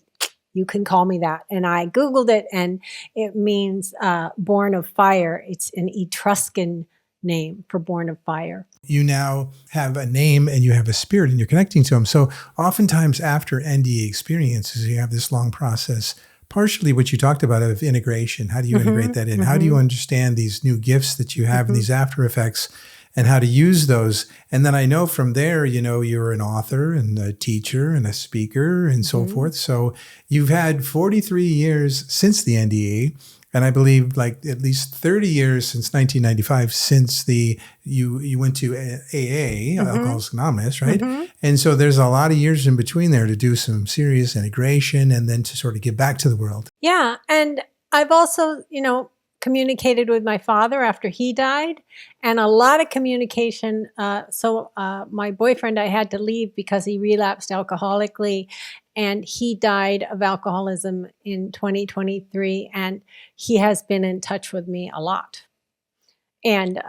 Speaker 1: you can call me that. And I Googled it, and it means born of fire. It's an Etruscan name for born of fire.
Speaker 2: You now have a name and you have a spirit and you're connecting to him. So oftentimes after NDE experiences, you have this long process, partially what you talked about of integration. How do you integrate that in? How do you understand these new gifts that you have and these after effects and how to use those? And then I know from there, you're an author and a teacher and a speaker and so forth. So you've had 43 years since the NDE. And I believe like at least 30 years since 1995, since you went to AA, Alcoholics Anonymous, right? And so there's a lot of years in between there to do some serious integration and then to sort of give back to the world.
Speaker 1: Yeah. And I've also, communicated with my father after he died, and a lot of communication. So my boyfriend, I had to leave because he relapsed alcoholically, and he died of alcoholism in 2023. And he has been in touch with me a lot. And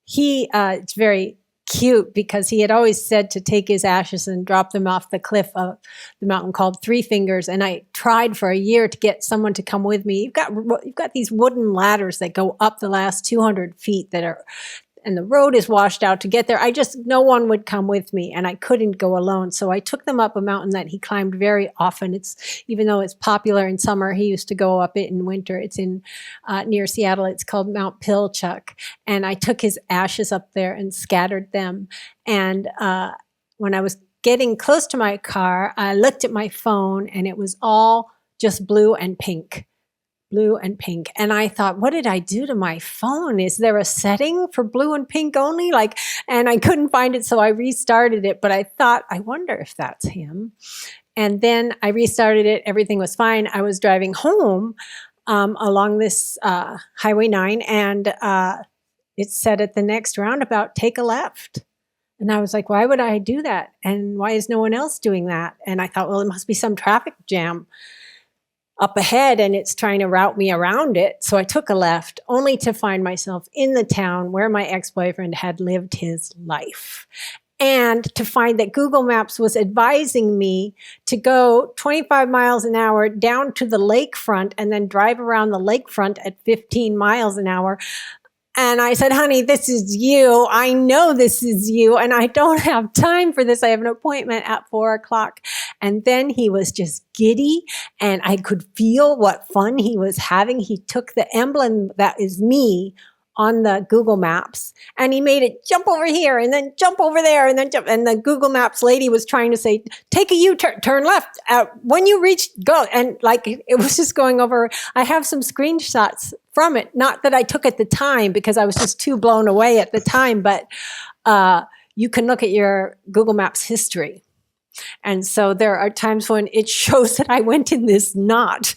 Speaker 1: it's very cute because he had always said to take his ashes and drop them off the cliff of the mountain called Three Fingers. And I tried for a year to get someone to come with me. You've got these wooden ladders that go up the last 200 feet and the road is washed out to get there. No one would come with me, and I couldn't go alone. So I took them up a mountain that he climbed very often. Even though it's popular in summer, he used to go up it in winter. It's in near Seattle. It's called Mount Pilchuck. And I took his ashes up there and scattered them. And when I was getting close to my car, I looked at my phone, and it was all just blue and pink. Blue and pink. And I thought, what did I do to my phone? Is there a setting for blue and pink only? And I couldn't find it, so I restarted it. But I thought, I wonder if that's him. And then I restarted it. Everything was fine. I was driving home along this Highway 9, and it said at the next roundabout, take a left. And I was like, why would I do that? And why is no one else doing that? And I thought, well, it must be some traffic jam up ahead, and it's trying to route me around it. So I took a left, only to find myself in the town where my ex-boyfriend had lived his life. And to find that Google Maps was advising me to go 25 miles an hour down to the lakefront and then drive around the lakefront at 15 miles an hour. And I said, honey, this is you. I know this is you. And I don't have time for this. I have an appointment at 4:00. And then he was just giddy and I could feel what fun he was having. He took the emblem that is me on the Google Maps and he made it jump over here and then jump over there and then jump. And the Google Maps lady was trying to say, take a U-turn, turn left. When you reach, go. And like, it was just going over. I have some screenshots from it. Not that I took at the time because I was just too blown away at the time, but you can look at your Google Maps history. And so there are times when it shows that I went in this knot.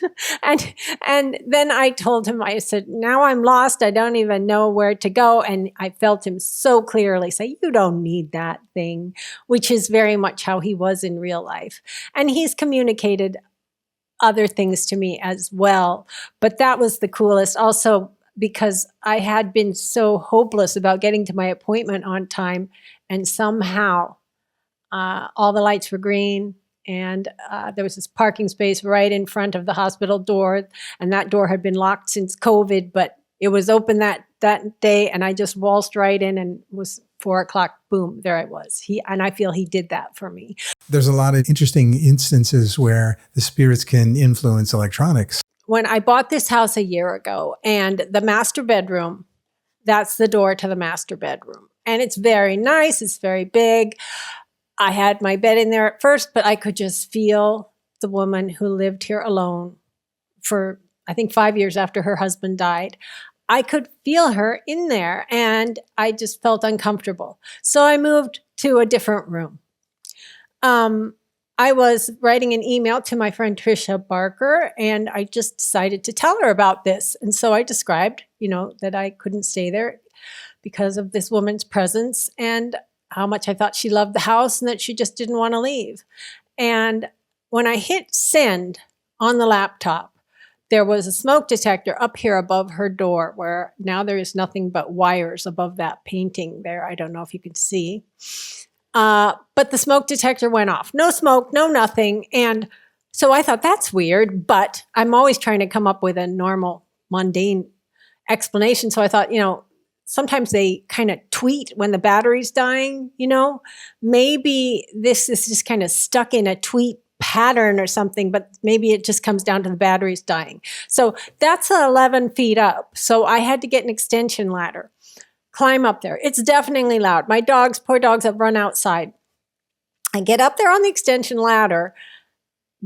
Speaker 1: and then I told him, I said, now I'm lost. I don't even know where to go. And I felt him so clearly say, you don't need that thing, which is very much how he was in real life. And he's communicated other things to me as well. But that was the coolest. Also, because I had been so hopeless about getting to my appointment on time, and somehow all the lights were green, and there was this parking space right in front of the hospital door, and that door had been locked since COVID, but it was open that day, and I just waltzed right in and was 4:00, boom, there I was. And I feel he did that for me.
Speaker 2: There's a lot of interesting instances where the spirits can influence electronics.
Speaker 1: When I bought this house a year ago, and the master bedroom, that's the door to the master bedroom. And it's very nice, it's very big. I had my bed in there at first, but I could just feel the woman who lived here alone for, I think, 5 years after her husband died. I could feel her in there and I just felt uncomfortable. So I moved to a different room. I was writing an email to my friend Trisha Barker, and I just decided to tell her about this. And so I described, that I couldn't stay there because of this woman's presence and how much I thought she loved the house and that she just didn't want to leave. And when I hit send on the laptop, there was a smoke detector up here above her door where now there is nothing but wires above that painting there. I don't know if you can see. But the smoke detector went off. No smoke, no nothing. And so I thought that's weird, but I'm always trying to come up with a normal, mundane explanation. So I thought, sometimes they kind of tweet when the battery's dying, maybe this is just kind of stuck in a tweet pattern or something, but maybe it just comes down to the batteries dying. So that's 11 feet up. So I had to get an extension ladder, climb up there. It's deafeningly loud. My poor dogs have run outside. I get up there on the extension ladder,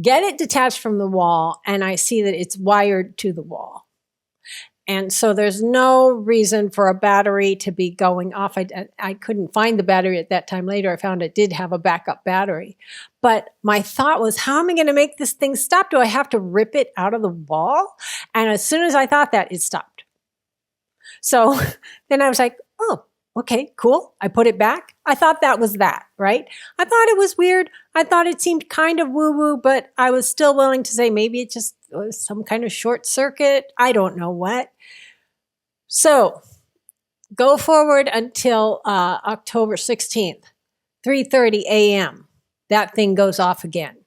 Speaker 1: get it detached from the wall, and I see that it's wired to the wall. And so there's no reason for a battery to be going off. I couldn't find the battery at that time. Later, I found it did have a backup battery. But my thought was, how am I going to make this thing stop? Do I have to rip it out of the wall? And as soon as I thought that, it stopped. So then I was like, oh, okay, cool. I put it back. I thought that was that, right? I thought it was weird. I thought it seemed kind of woo-woo, but I was still willing to say maybe it just was some kind of short circuit. I don't know what. So go forward until October 16th, 3:30 a.m. That thing goes off again.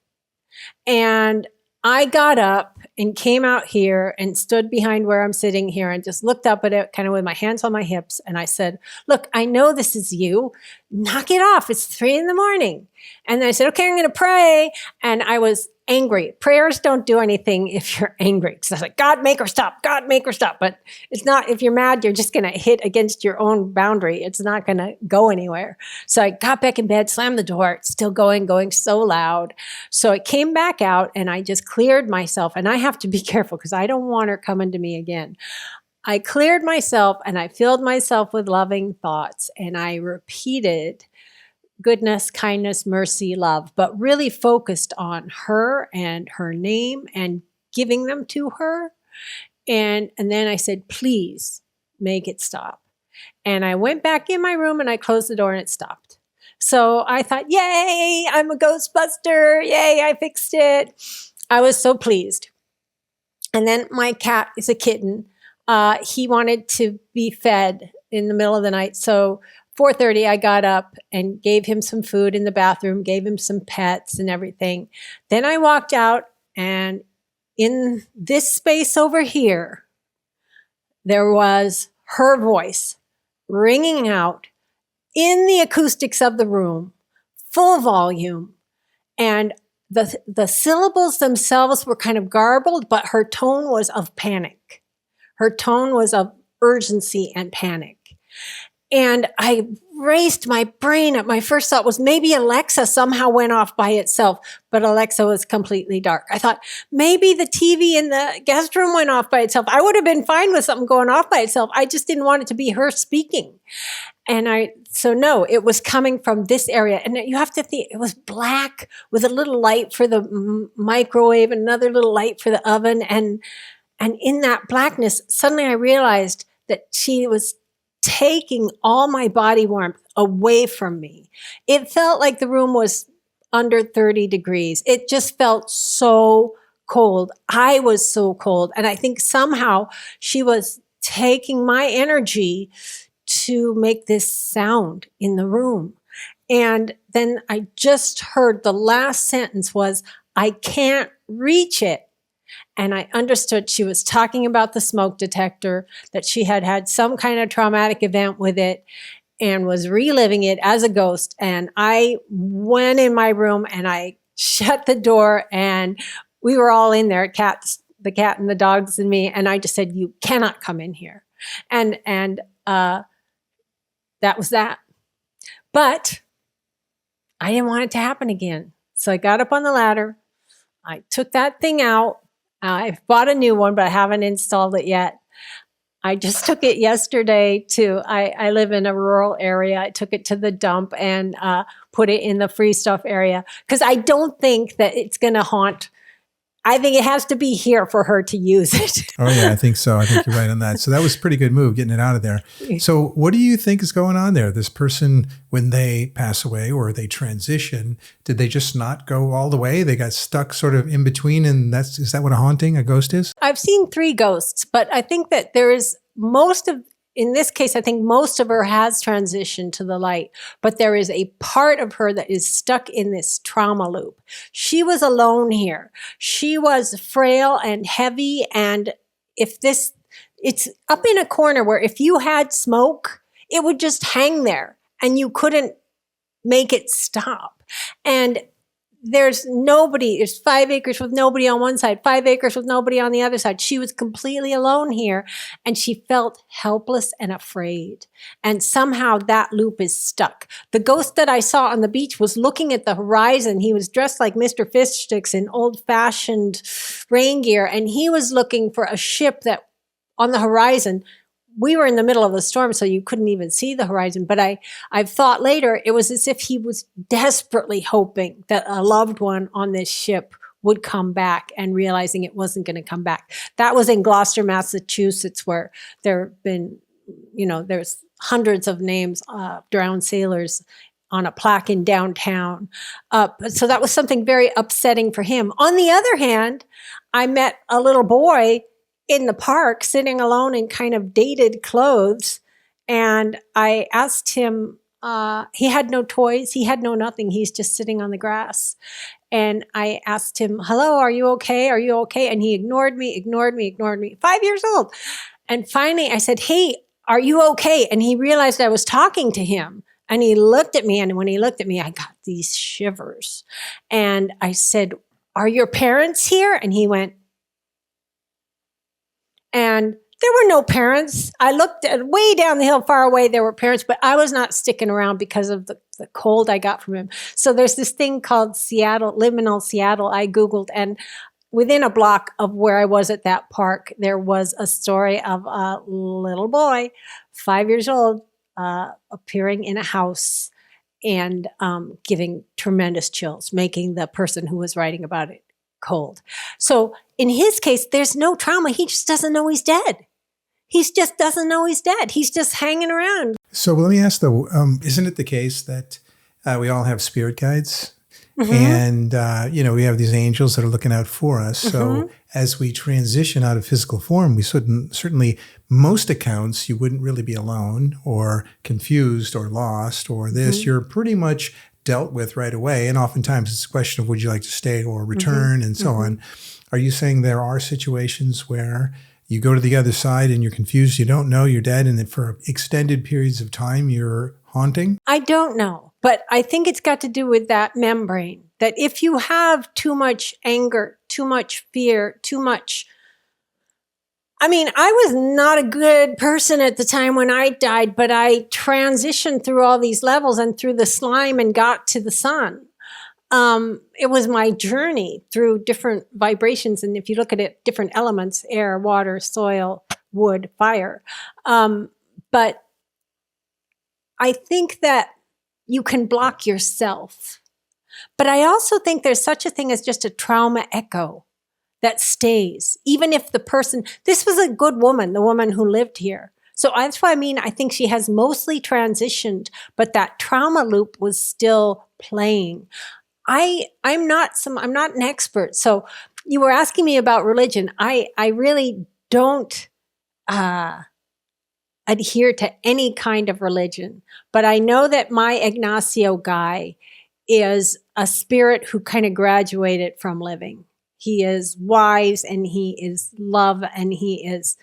Speaker 1: And I got up and came out here and stood behind where I'm sitting here and just looked up at it kind of with my hands on my hips. And I said, look, I know this is you. Knock it off. It's 3 a.m. And then I said, okay, I'm going to pray. And I was angry. Prayers don't do anything if you're angry. Because I was like, God, make her stop. God, make her stop. But it's not, if you're mad, you're just going to hit against your own boundary. It's not going to go anywhere. So I got back in bed, slammed the door. It's still going so loud. So I came back out and I just cleared myself. And I have to be careful because I don't want her coming to me again. I cleared myself and I filled myself with loving thoughts. And I repeated goodness, kindness, mercy, love, but really focused on her and her name and giving them to her. And then I said, please make it stop. And I went back in my room and I closed the door and it stopped. So I thought, yay, I'm a Ghostbuster. Yay, I fixed it. I was so pleased. And then my cat is a kitten. He wanted to be fed in the middle of the night. So 4:30, I got up and gave him some food in the bathroom, gave him some pets and everything. Then I walked out, and in this space over here, there was her voice ringing out in the acoustics of the room, full volume. And the syllables themselves were kind of garbled, but her tone was of panic. Her tone was of urgency and panic. And I raced my brain up. My first thought was maybe Alexa somehow went off by itself, but Alexa was completely dark. I thought maybe the TV in the guest room went off by itself. I would have been fine with something going off by itself. I just didn't want it to be her speaking. So no, it was coming from this area. And you have to think, it was black with a little light for the microwave, another little light for the oven. And in that blackness, suddenly I realized that she was taking all my body warmth away from me. It felt like the room was under 30 degrees. It just felt so cold. I was so cold. And I think somehow she was taking my energy to make this sound in the room. And then I just heard the last sentence was, I can't reach it. And I understood she was talking about the smoke detector, that she had had some kind of traumatic event with it and was reliving it as a ghost. And I went in my room and I shut the door, and we were all in there, the cat and the dogs and me. And I just said, you cannot come in here. And that was that. But I didn't want it to happen again. So I got up on the ladder. I took that thing out. I bought a new one, but I haven't installed it yet. I just took it yesterday I live in a rural area. I took it to the dump and put it in the free stuff area because I don't think that it's going to haunt. I think it has to be here for her to use it.
Speaker 2: Oh, yeah, I think so. I think you're right on that. So that was a pretty good move, getting it out of there. So what do you think is going on there? This person, when they pass away or they transition, did they just not go all the way? They got stuck sort of in between, and is that what a ghost is?
Speaker 1: I've seen 3 ghosts, but I think that in this case, I think most of her has transitioned to the light, but there is a part of her that is stuck in this trauma loop. She was alone here. She was frail and heavy. And it's up in a corner where if you had smoke, it would just hang there and you couldn't make it stop. And there's 5 acres with nobody on one side, 5 acres with nobody on the other side. She was completely alone here, and she felt helpless and afraid. And somehow that loop is stuck. The ghost that I saw on the beach was looking at the horizon. He was dressed like Mr. Fishsticks in old-fashioned rain gear, and he was looking for a ship that on the horizon. We were in the middle of a storm, so you couldn't even see the horizon. But I've thought later, it was as if he was desperately hoping that a loved one on this ship would come back and realizing it wasn't going to come back. That was in Gloucester, Massachusetts, where there have been, there's hundreds of names, drowned sailors on a plaque in downtown. So that was something very upsetting for him. On the other hand, I met a little boy in the park sitting alone in kind of dated clothes. And I asked him, he had no toys. He had no nothing. He's just sitting on the grass. And I asked him, hello, are you okay? Are you okay? And he ignored me. 5 years old. And finally I said, hey, are you okay? And he realized I was talking to him. And he looked at me. And when he looked at me, I got these shivers. And I said, are your parents here? And he went, and there were no parents. I looked at way down the hill, far away, there were parents, but I was not sticking around because of the cold I got from him. So there's this thing called liminal Seattle. I Googled, and within a block of where I was at that park, there was a story of a little boy, 5 years old, appearing in a house and giving tremendous chills, making the person who was writing about it cold. So in his case, there's no trauma. He just doesn't know he's dead. He just doesn't know he's dead. He's just hanging around.
Speaker 2: So let me ask though, isn't it the case that we all have spirit guides? Mm-hmm. And, we have these angels that are looking out for us. Mm-hmm. So as we transition out of physical form, we certainly, most accounts, you wouldn't really be alone or confused or lost or this. Mm-hmm. You're pretty much dealt with right away. And oftentimes it's a question of would you like to stay or return and so on. Are you saying there are situations where you go to the other side and you're confused. You don't know you're dead. And then for extended periods of time, you're haunting.
Speaker 1: I don't know, but I think it's got to do with that membrane, that if you have too much anger, too much fear, too much. I mean, I was not a good person at the time when I died, but I transitioned through all these levels and through the slime and got to the sun. It was my journey through different vibrations. And if you look at it, different elements, air, water, soil, wood, fire. But I think that you can block yourself. But I also think there's such a thing as just a trauma echo that stays, even if the person, this was a good woman, the woman who lived here. So that's why I think she has mostly transitioned, but that trauma loop was still playing. I'm not an expert. So you were asking me about religion. I really don't adhere to any kind of religion, but I know that my Ignacio guy is a spirit who kind of graduated from living. He is wise and he is love and he is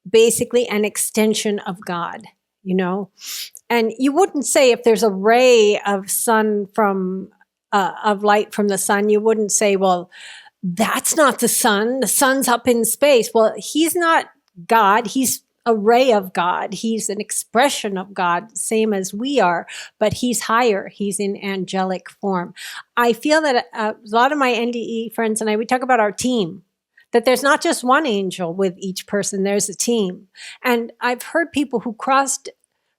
Speaker 1: basically an extension of God, you know? And you wouldn't say if there's a ray of of light from the sun, you wouldn't say, well, that's not the sun. The sun's up in space. Well, he's not God. He's a ray of God. He's an expression of God, same as we are, but he's higher. He's in angelic form. I feel that a lot of my NDE friends and we talk about our team, that there's not just one angel with each person, there's a team. And I've heard people who crossed,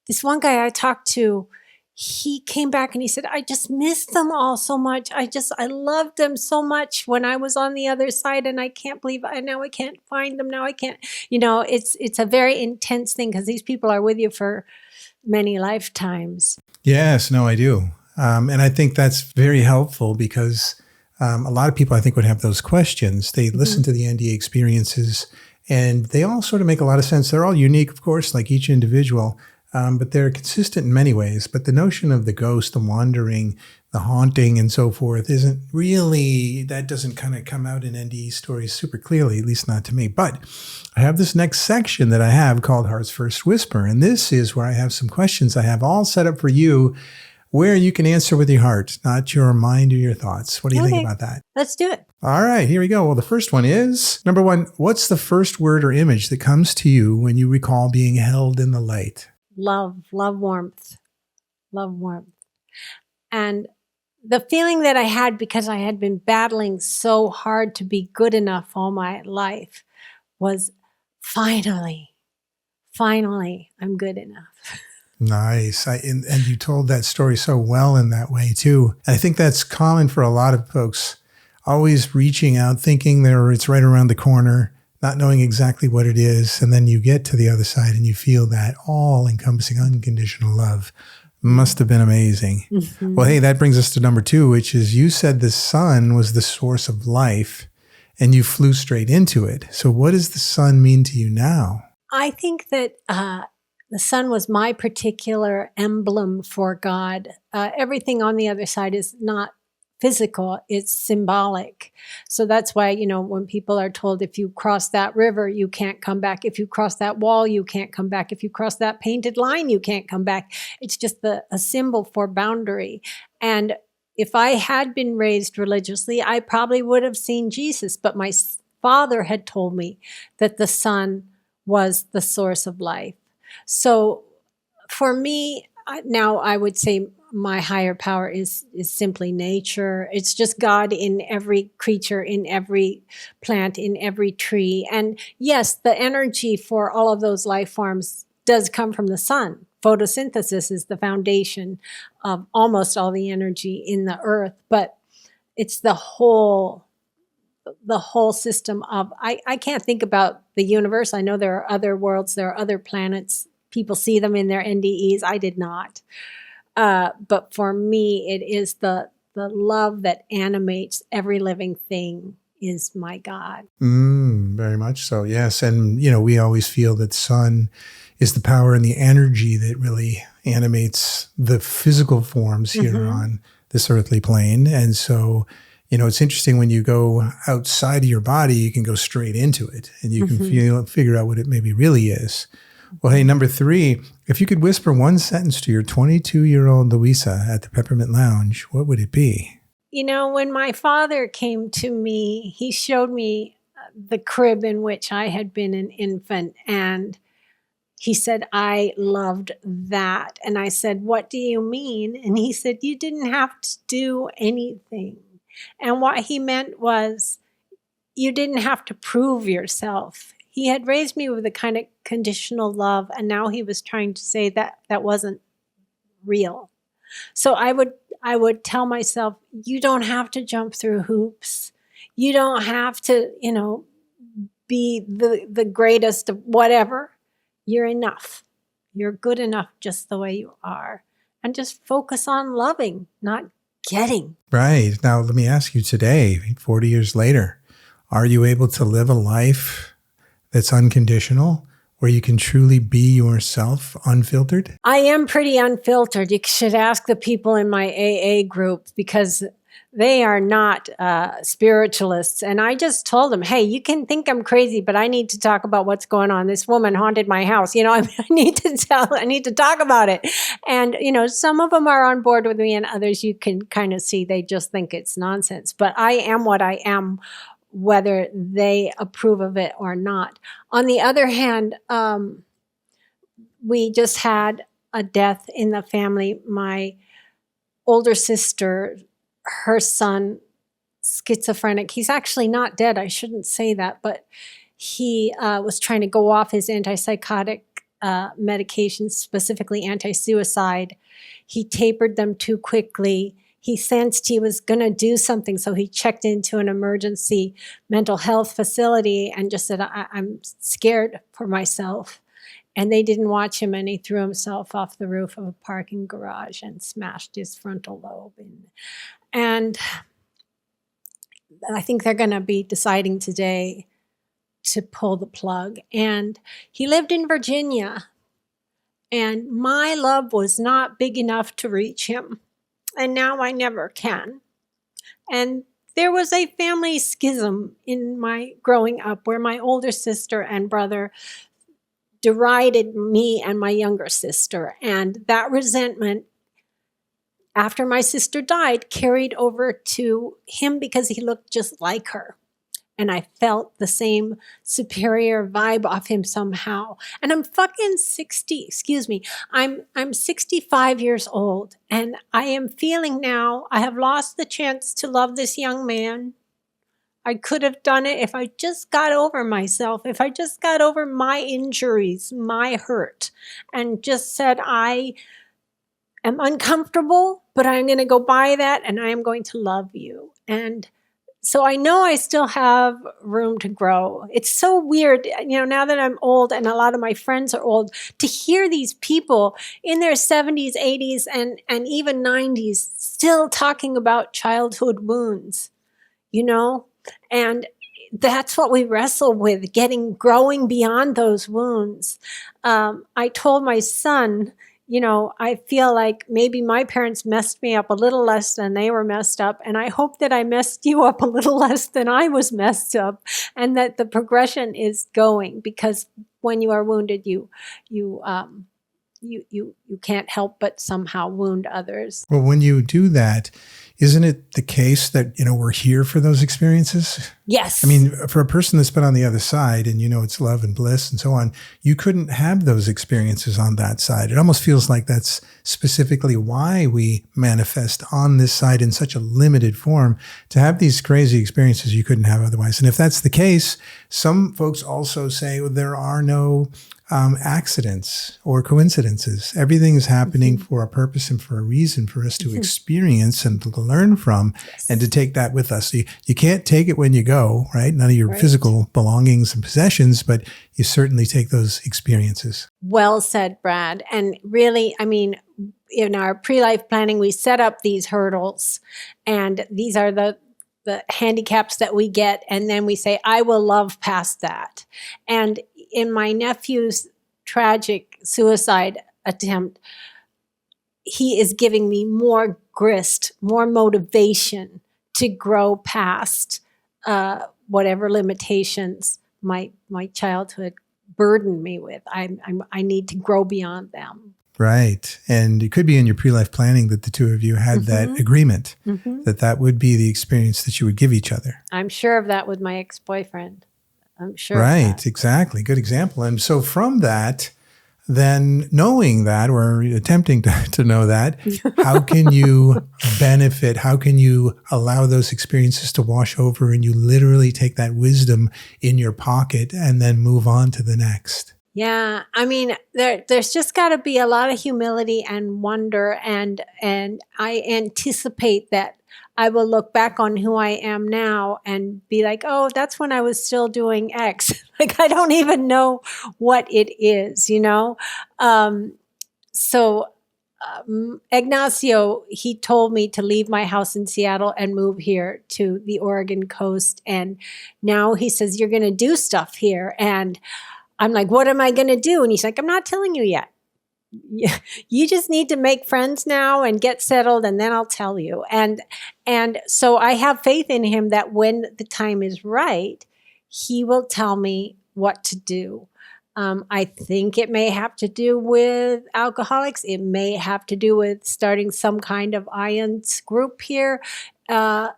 Speaker 1: this one guy I talked to, he came back and he said, I just missed them all so much. I loved them so much when I was on the other side, and I can't believe now I can't find them. Now I can't, it's a very intense thing because these people are with you for many lifetimes.
Speaker 2: Yes, no, I do. And I think that's very helpful because a lot of people, I think, would have those questions. They listen to the NDE experiences and they all sort of make a lot of sense. They're all unique, of course, like each individual. But they're consistent in many ways. But the notion of the ghost, the wandering, the haunting, and so forth isn't really, that doesn't kind of come out in NDE stories super clearly, at least not to me. But I have this next section that I have called Heart's First Whisper. And this is where I have some questions I have all set up for you where you can answer with your heart, not your mind or your thoughts. What do you think about that?
Speaker 1: Let's do it.
Speaker 2: All right, here we go. Well, the first one is, number one, what's the first word or image that comes to you when you recall being held in the light?
Speaker 1: Love, warmth, And the feeling that I had because I had been battling so hard to be good enough all my life was finally, I'm good enough.
Speaker 2: Nice. And you told that story so well in that way too. I think that's common for a lot of folks, always reaching out, thinking it's right around the corner, not knowing exactly what it is. And then you get to the other side and you feel that all-encompassing unconditional love. Must have been amazing. Mm-hmm. Well, hey, that brings us to number 2, which is you said the sun was the source of life and you flew straight into it. So what does the sun mean to you now?
Speaker 1: I think that the sun was my particular emblem for God. Everything on the other side is not physical, it's symbolic. So that's why, when people are told, if you cross that river, you can't come back. If you cross that wall, you can't come back. If you cross that painted line, you can't come back. It's just a symbol for boundary. And if I had been raised religiously, I probably would have seen Jesus. But my father had told me that the sun was the source of life. So for me, now I would say my higher power is simply nature. It's just God in every creature, in every plant, in every tree. And yes, the energy for all of those life forms does come from the sun. Photosynthesis is the foundation of almost all the energy in the earth, but it's the whole system of, I can't think about the universe. I know there are other worlds, there are other planets. People see them in their NDEs. I did not. But for me, it is the love that animates every living thing is my God.
Speaker 2: Very much so, yes. And, we always feel that sun is the power and the energy that really animates the physical forms here on this earthly plane. And so, It's interesting when you go outside of your body, you can go straight into it and you can figure out what it maybe really is. Well, hey, number 3, if you could whisper one sentence to your 22-year-old Louisa at the Peppermint Lounge, what would it be?
Speaker 1: When my father came to me, he showed me the crib in which I had been an infant, and he said, I loved that. And I said, what do you mean? And he said, you didn't have to do anything. And what he meant was, you didn't have to prove yourself. He had raised me with a kind of conditional love, and now he was trying to say that that wasn't real. So I would tell myself, you don't have to jump through hoops. You don't have to, be the greatest of whatever. You're enough. You're good enough just the way you are. And just focus on loving, not getting.
Speaker 2: Right. Now, let me ask you today, 40 years later, are you able to live a life that's unconditional, where you can truly be yourself unfiltered?
Speaker 1: I am pretty unfiltered. You should ask the people in my AA group, because they are not spiritualists. And I just told them, hey, you can think I'm crazy, but I need to talk about what's going on. This woman haunted my house. I need to talk about it. And, some of them are on board with me, and others you can kind of see they just think it's nonsense. But I am what I am, whether they approve of it or not. On the other hand, we just had a death in the family. My older sister, her son, schizophrenic. He's actually not dead. I shouldn't say that, but he was trying to go off his antipsychotic medications, specifically anti-suicide. He tapered them too quickly. He sensed he was going to do something, so he checked into an emergency mental health facility and just said, I'm scared for myself. And they didn't watch him, and he threw himself off the roof of a parking garage and smashed his frontal lobe. And I think they're going to be deciding today to pull the plug. And he lived in Virginia, and my love was not big enough to reach him. And now I never can. And there was a family schism in my growing up where my older sister and brother derided me and my younger sister. And that resentment, after my sister died, carried over to him because he looked just like her. And I felt the same superior vibe off him somehow. And I'm fucking 65 years old. And I am feeling now I have lost the chance to love this young man. I could have done it if I just got over myself, if I just got over my injuries, my hurt, and just said, I am uncomfortable, but I'm going to go by that and I am going to love you. And so I know I still have room to grow. It's so weird, now that I'm old and a lot of my friends are old, to hear these people in their 70s, 80s, and even 90s still talking about childhood wounds, And that's what we wrestle with, growing beyond those wounds. I told my son, I feel like maybe my parents messed me up a little less than they were messed up. And I hope that I messed you up a little less than I was messed up, and that the progression is going, because when you are wounded, you can't help but somehow wound others.
Speaker 2: Well, when you do that, isn't it the case that, we're here for those experiences?
Speaker 1: Yes.
Speaker 2: I mean, for a person that's been on the other side and, it's love and bliss and so on, you couldn't have those experiences on that side. It almost feels like that's specifically why we manifest on this side in such a limited form, to have these crazy experiences you couldn't have otherwise. And if that's the case, some folks also say, well, there are no accidents or coincidences. Everything is happening for a purpose and for a reason for us to experience and to learn from, and to take that with us. So you can't take it when you go, right? None of your physical belongings and possessions, but you certainly take those experiences.
Speaker 1: Well said, Brad. And really, in our pre-life planning, we set up these hurdles, and these are the handicaps that we get. And then we say, I will love past that. And in my nephew's tragic suicide attempt, he is giving me more grist, more motivation to grow past whatever limitations my childhood burdened me with. I need to grow beyond them.
Speaker 2: Right. And it could be in your pre-life planning that the two of you had that agreement, that would be the experience that you would give each other.
Speaker 1: I'm sure of that with my ex-boyfriend. I'm sure.
Speaker 2: Right. Exactly. Good example. And so from that, then knowing that, or attempting to know that, how can you benefit? How can you allow those experiences to wash over and you literally take that wisdom in your pocket and then move on to the next?
Speaker 1: Yeah, I mean, there's just got to be a lot of humility and wonder, and I anticipate that I will look back on who I am now and be like, oh, that's when I was still doing X. Like, I don't even know what it is, you know? Ignacio, he told me to leave my house in Seattle and move here to the Oregon coast. And now he says, you're going to do stuff here. And I'm like, what am I going to do? And he's like, I'm not telling you yet. You just need to make friends now and get settled, and then I'll tell you. And so I have faith in him that when the time is right, he will tell me what to do. I think it may have to do with alcoholics. It may have to do with starting some kind of IONS group here. I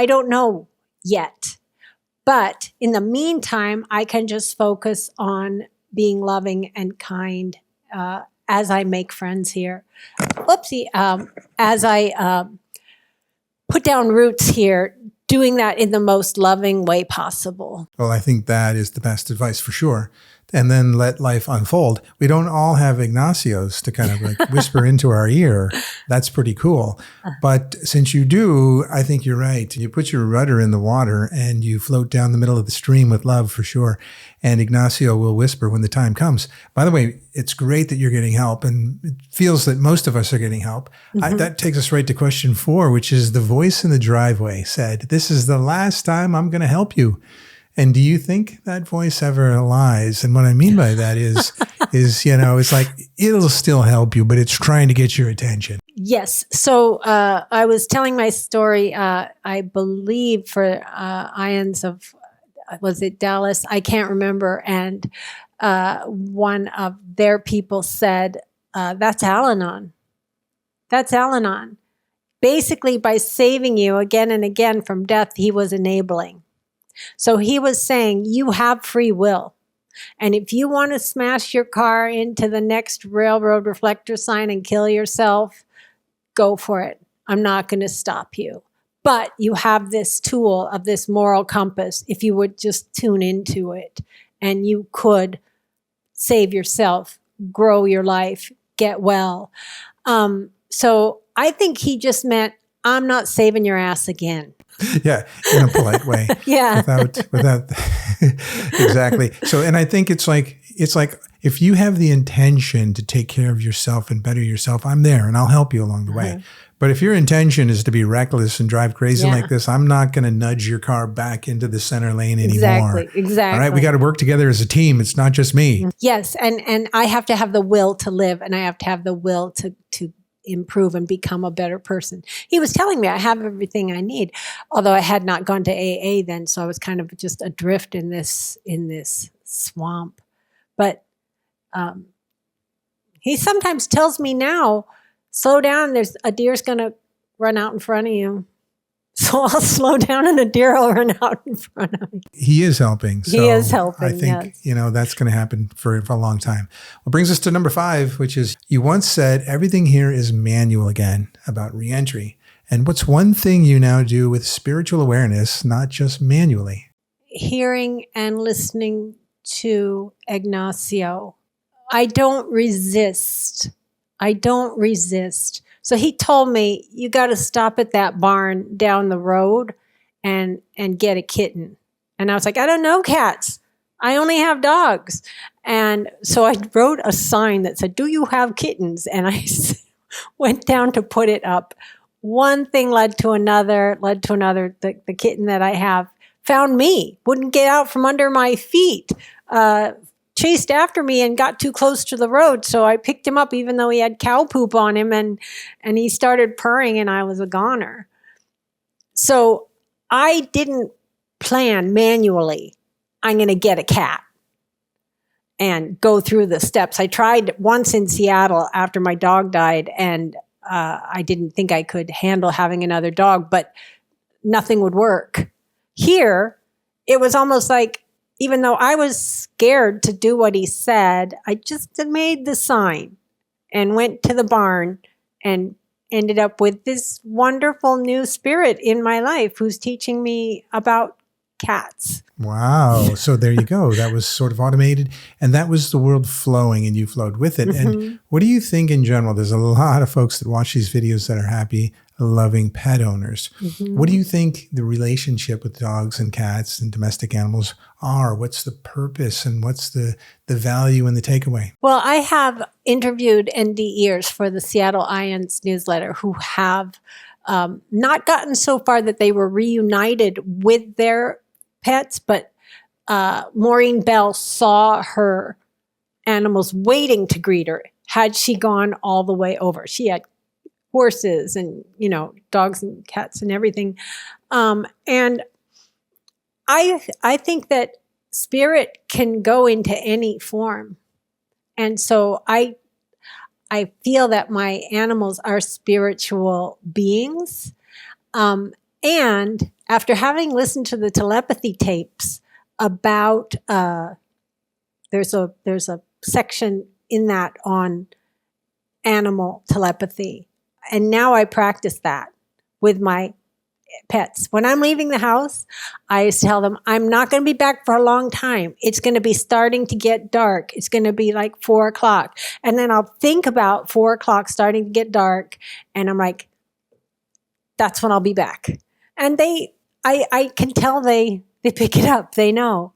Speaker 1: don't know yet. But in the meantime, I can just focus on being loving and kind as I make friends here. Oopsie. As I put down roots here, doing that in the most loving way possible.
Speaker 2: Well, I think that is the best advice for sure. And then let life unfold. We don't all have Ignacios to kind of like whisper into our ear. That's pretty cool. But since you do, I think you're right. You put your rudder in the water and you float down the middle of the stream with love for sure. And Ignacio will whisper when the time comes. By the way, it's great that you're getting help, and it feels that most of us are getting help. That takes us right to question 4, which is the voice in the driveway said, "This is the last time I'm going to help you." And do you think that voice ever lies? And what I mean by that is, it's like, it'll still help you, but it's trying to get your attention.
Speaker 1: Yes. So I was telling my story, I believe, for IONS of, was it Dallas? I can't remember. And one of their people said, that's Al-Anon. That's Al-Anon. Basically, by saving you again and again from death, he was enabling. So he was saying, you have free will. And if you want to smash your car into the next railroad reflector sign and kill yourself, go for it. I'm not going to stop you. But you have this tool of this moral compass if you would just tune into it. And you could save yourself, grow your life, get well. So I think he just meant, I'm not saving your ass again.
Speaker 2: Yeah, in a polite way.
Speaker 1: Yeah.
Speaker 2: Without exactly. So, and I think it's like if you have the intention to take care of yourself and better yourself, I'm there and I'll help you along the way. But if your intention is to be reckless and drive crazy like this, I'm not going to nudge your car back into the center lane anymore.
Speaker 1: Exactly.
Speaker 2: All right, we got to work together as a team. It's not just me.
Speaker 1: Yes, and I have to have the will to live, and I have to have the will to improve and become a better person. He was telling me I have everything I need, although I had not gone to AA then, so I was kind of just adrift in this swamp. But he sometimes tells me now, slow down, there's a deer's going to run out in front of you. So I'll slow down and a deer will run out in front of me.
Speaker 2: He is helping. So
Speaker 1: he is helping,
Speaker 2: I think, that's going to happen for a long time. Well, brings us to number 5, which is, you once said, everything here is manual again about reentry. And what's one thing you now do with spiritual awareness, not just manually?
Speaker 1: Hearing and listening to Ignacio. I don't resist. So he told me, you got to stop at that barn down the road and get a kitten. And I was like, I don't know cats. I only have dogs. And so I wrote a sign that said, do you have kittens? And I went down to put it up. One thing led to another. The kitten that I have found me, wouldn't get out from under my feet, chased after me and got too close to the road. So I picked him up even though he had cow poop on him, and he started purring and I was a goner. So I didn't plan manually, I'm going to get a cat and go through the steps. I tried once in Seattle after my dog died, and I didn't think I could handle having another dog, but nothing would work. Here, it was almost like, even though I was scared to do what he said, I just made the sign and went to the barn and ended up with this wonderful new spirit in my life who's teaching me about cats.
Speaker 2: Wow. So there you go. That was sort of automated, and that was the world flowing, and you flowed with it.
Speaker 1: Mm-hmm.
Speaker 2: And what do you think in general? There's a lot of folks that watch these videos that are happy, loving pet owners.
Speaker 1: Mm-hmm.
Speaker 2: What do you think the relationship with dogs and cats and domestic animals are? What's the purpose, and what's the value and the takeaway?
Speaker 1: Well, I have interviewed NDEers for the Seattle Ions newsletter who have not gotten so far that they were reunited with their pets, but Maureen Bell saw her animals waiting to greet her had she gone all the way over. She had horses and, dogs and cats and everything. And I think that spirit can go into any form. And so I feel that my animals are spiritual beings. And after having listened to the telepathy tapes about, there's a section in that on animal telepathy. And now I practice that with my pets. When I'm leaving the house, I tell them, I'm not going to be back for a long time. It's going to be starting to get dark. It's going to be like 4 o'clock. And then I'll think about 4 o'clock starting to get dark. And I'm like, that's when I'll be back. And I can tell they pick it up. They know,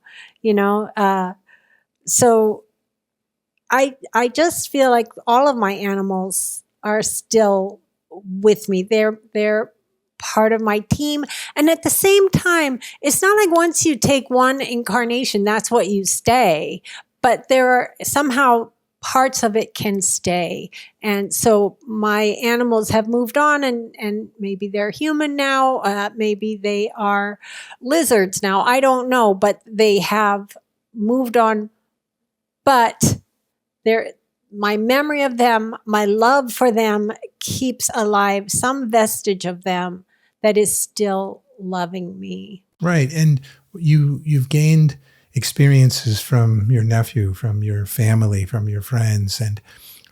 Speaker 1: so I just feel like all of my animals are still with me. They're part of my team. And at the same time, it's not like once you take one incarnation, that's what you stay. But there are somehow parts of it can stay. And so my animals have moved on, and maybe they're human now. Maybe they are lizards now. I don't know, but they have moved on. But my memory of them, my love for them keeps alive some vestige of them that is still loving me.
Speaker 2: Right. And you've gained experiences from your nephew, from your family, from your friends. And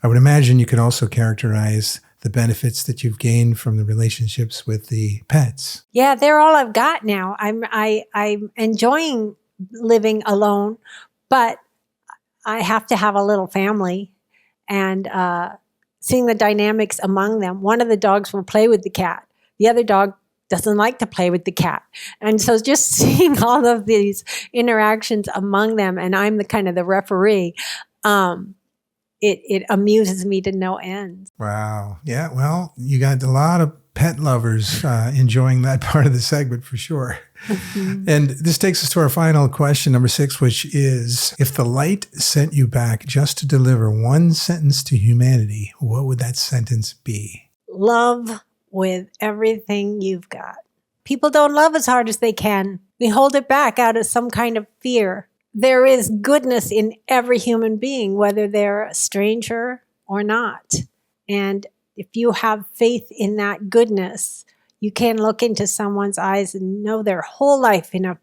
Speaker 2: I would imagine you could also characterize the benefits that you've gained from the relationships with the pets.
Speaker 1: Yeah, they're all I've got now. I'm enjoying living alone, but I have to have a little family, and seeing the dynamics among them. One of the dogs will play with the cat. The other dog doesn't like to play with the cat. And so just seeing all of these interactions among them, and I'm the referee, it amuses me to no end.
Speaker 2: Wow. Yeah. Well, you got a lot of pet lovers enjoying that part of the segment for sure. Mm-hmm. And this takes us to our final question, number 6, which is, if the light sent you back just to deliver one sentence to humanity, what would that sentence be?
Speaker 1: Love with everything you've got. People don't love as hard as they can. We hold it back out of some kind of fear. There is goodness in every human being, whether they're a stranger or not. And if you have faith in that goodness, you can look into someone's eyes and know their whole life in a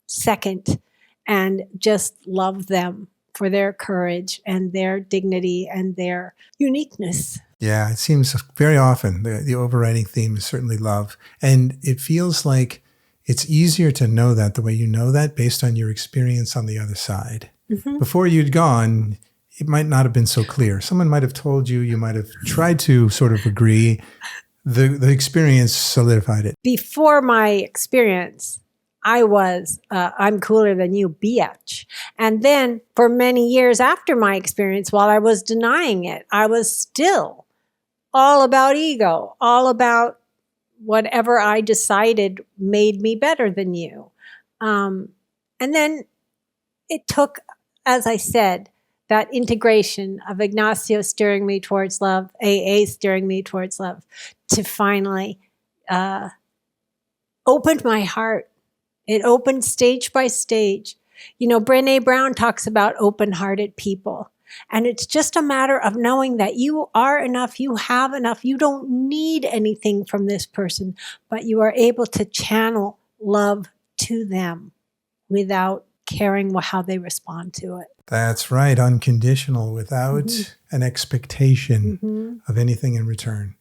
Speaker 1: second and just love them for their courage and their dignity and their uniqueness.
Speaker 2: Yeah, it seems very often the overriding theme is certainly love. And it feels like it's easier to know that the way you know that based on your experience on the other side. Mm-hmm. Before you'd gone, it might not have been so clear. Someone might have told you, you might have tried to sort of agree. The experience solidified it.
Speaker 1: Before my experience, I was, I'm cooler than you, biatch. And then for many years after my experience, while I was denying it, I was still all about ego, all about whatever I decided made me better than you. And then it took, as I said, that integration of Ignacio steering me towards love, AA steering me towards love, to finally opened my heart. It opened stage by stage. You know, Brené Brown talks about open-hearted people. And it's just a matter of knowing that you are enough, you have enough, you don't need anything from this person, but you are able to channel love to them without caring how they respond to it.
Speaker 2: That's right. Unconditional, without an expectation of anything in return.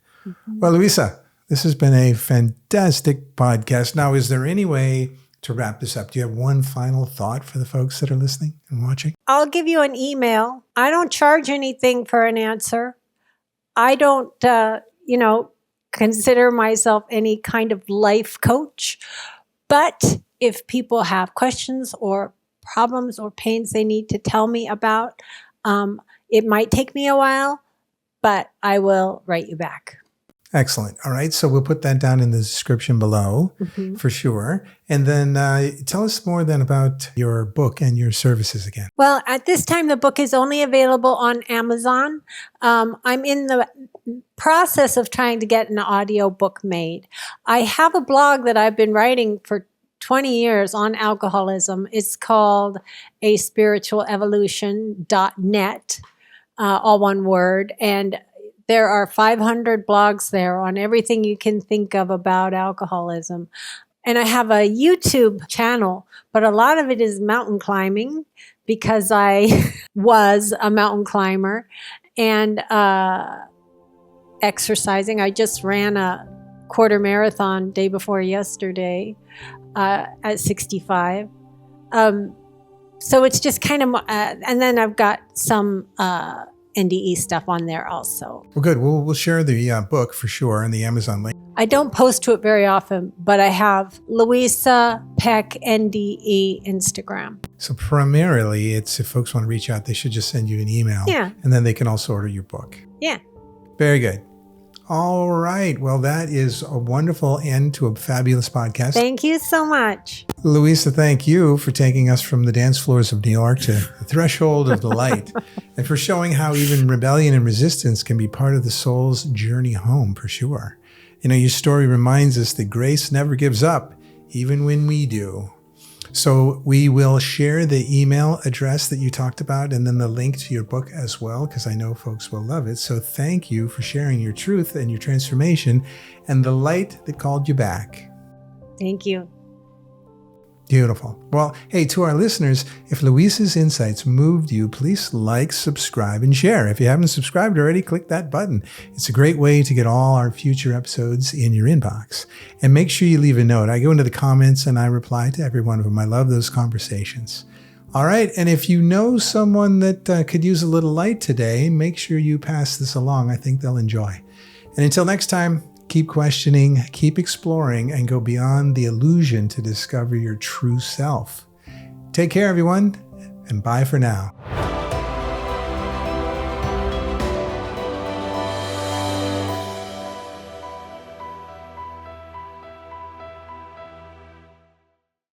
Speaker 2: Well, Louisa, this has been a fantastic podcast. Now, is there any way to wrap this up? Do you have one final thought for the folks that are listening and watching?
Speaker 1: I'll give you an email. I don't charge anything for an answer. I don't, consider myself any kind of life coach. But if people have questions or problems or pains they need to tell me about, it might take me a while, but I will write you back.
Speaker 2: Excellent. All right. So we'll put that down in the description below for sure. And then tell us more then about your book and your services again.
Speaker 1: Well, at this time, the book is only available on Amazon. I'm in the process of trying to get an audio book made. I have a blog that I've been writing for 20 years on alcoholism. It's called aspiritualevolution.net, all one word. And there are 500 blogs there on everything you can think of about alcoholism. And I have a YouTube channel, but a lot of it is mountain climbing because I was a mountain climber, and exercising. I just ran a quarter marathon day before yesterday at 65. So it's just kind of, and then I've got some NDE stuff on there also.
Speaker 2: Well, good. We'll share the book for sure and the Amazon link.
Speaker 1: I don't post to it very often, but I have Louisa Peck NDE Instagram.
Speaker 2: So primarily, it's if folks want to reach out, they should just send you an email.
Speaker 1: Yeah.
Speaker 2: And then they can also order your book.
Speaker 1: Yeah.
Speaker 2: Very good. All right. Well, that is a wonderful end to a fabulous podcast.
Speaker 1: Thank you so much.
Speaker 2: Louisa, thank you for taking us from the dance floors of New York to the threshold of the light, and for showing how even rebellion and resistance can be part of the soul's journey home, for sure. You know, your story reminds us that grace never gives up, even when we do. So we will share the email address that you talked about and then the link to your book as well, because I know folks will love it. So thank you for sharing your truth and your transformation and the light that called you back.
Speaker 1: Thank you.
Speaker 2: Beautiful. Well, hey, to our listeners, if Louisa's insights moved you, please like, subscribe, and share. If you haven't subscribed already, click that button. It's a great way to get all our future episodes in your inbox. And make sure you leave a note. I go into the comments and I reply to every one of them. I love those conversations. All right. And if you know someone that could use a little light today, make sure you pass this along. I think they'll enjoy. And until next time, keep questioning, keep exploring, and go beyond the illusion to discover your true self. Take care, everyone, and bye for now.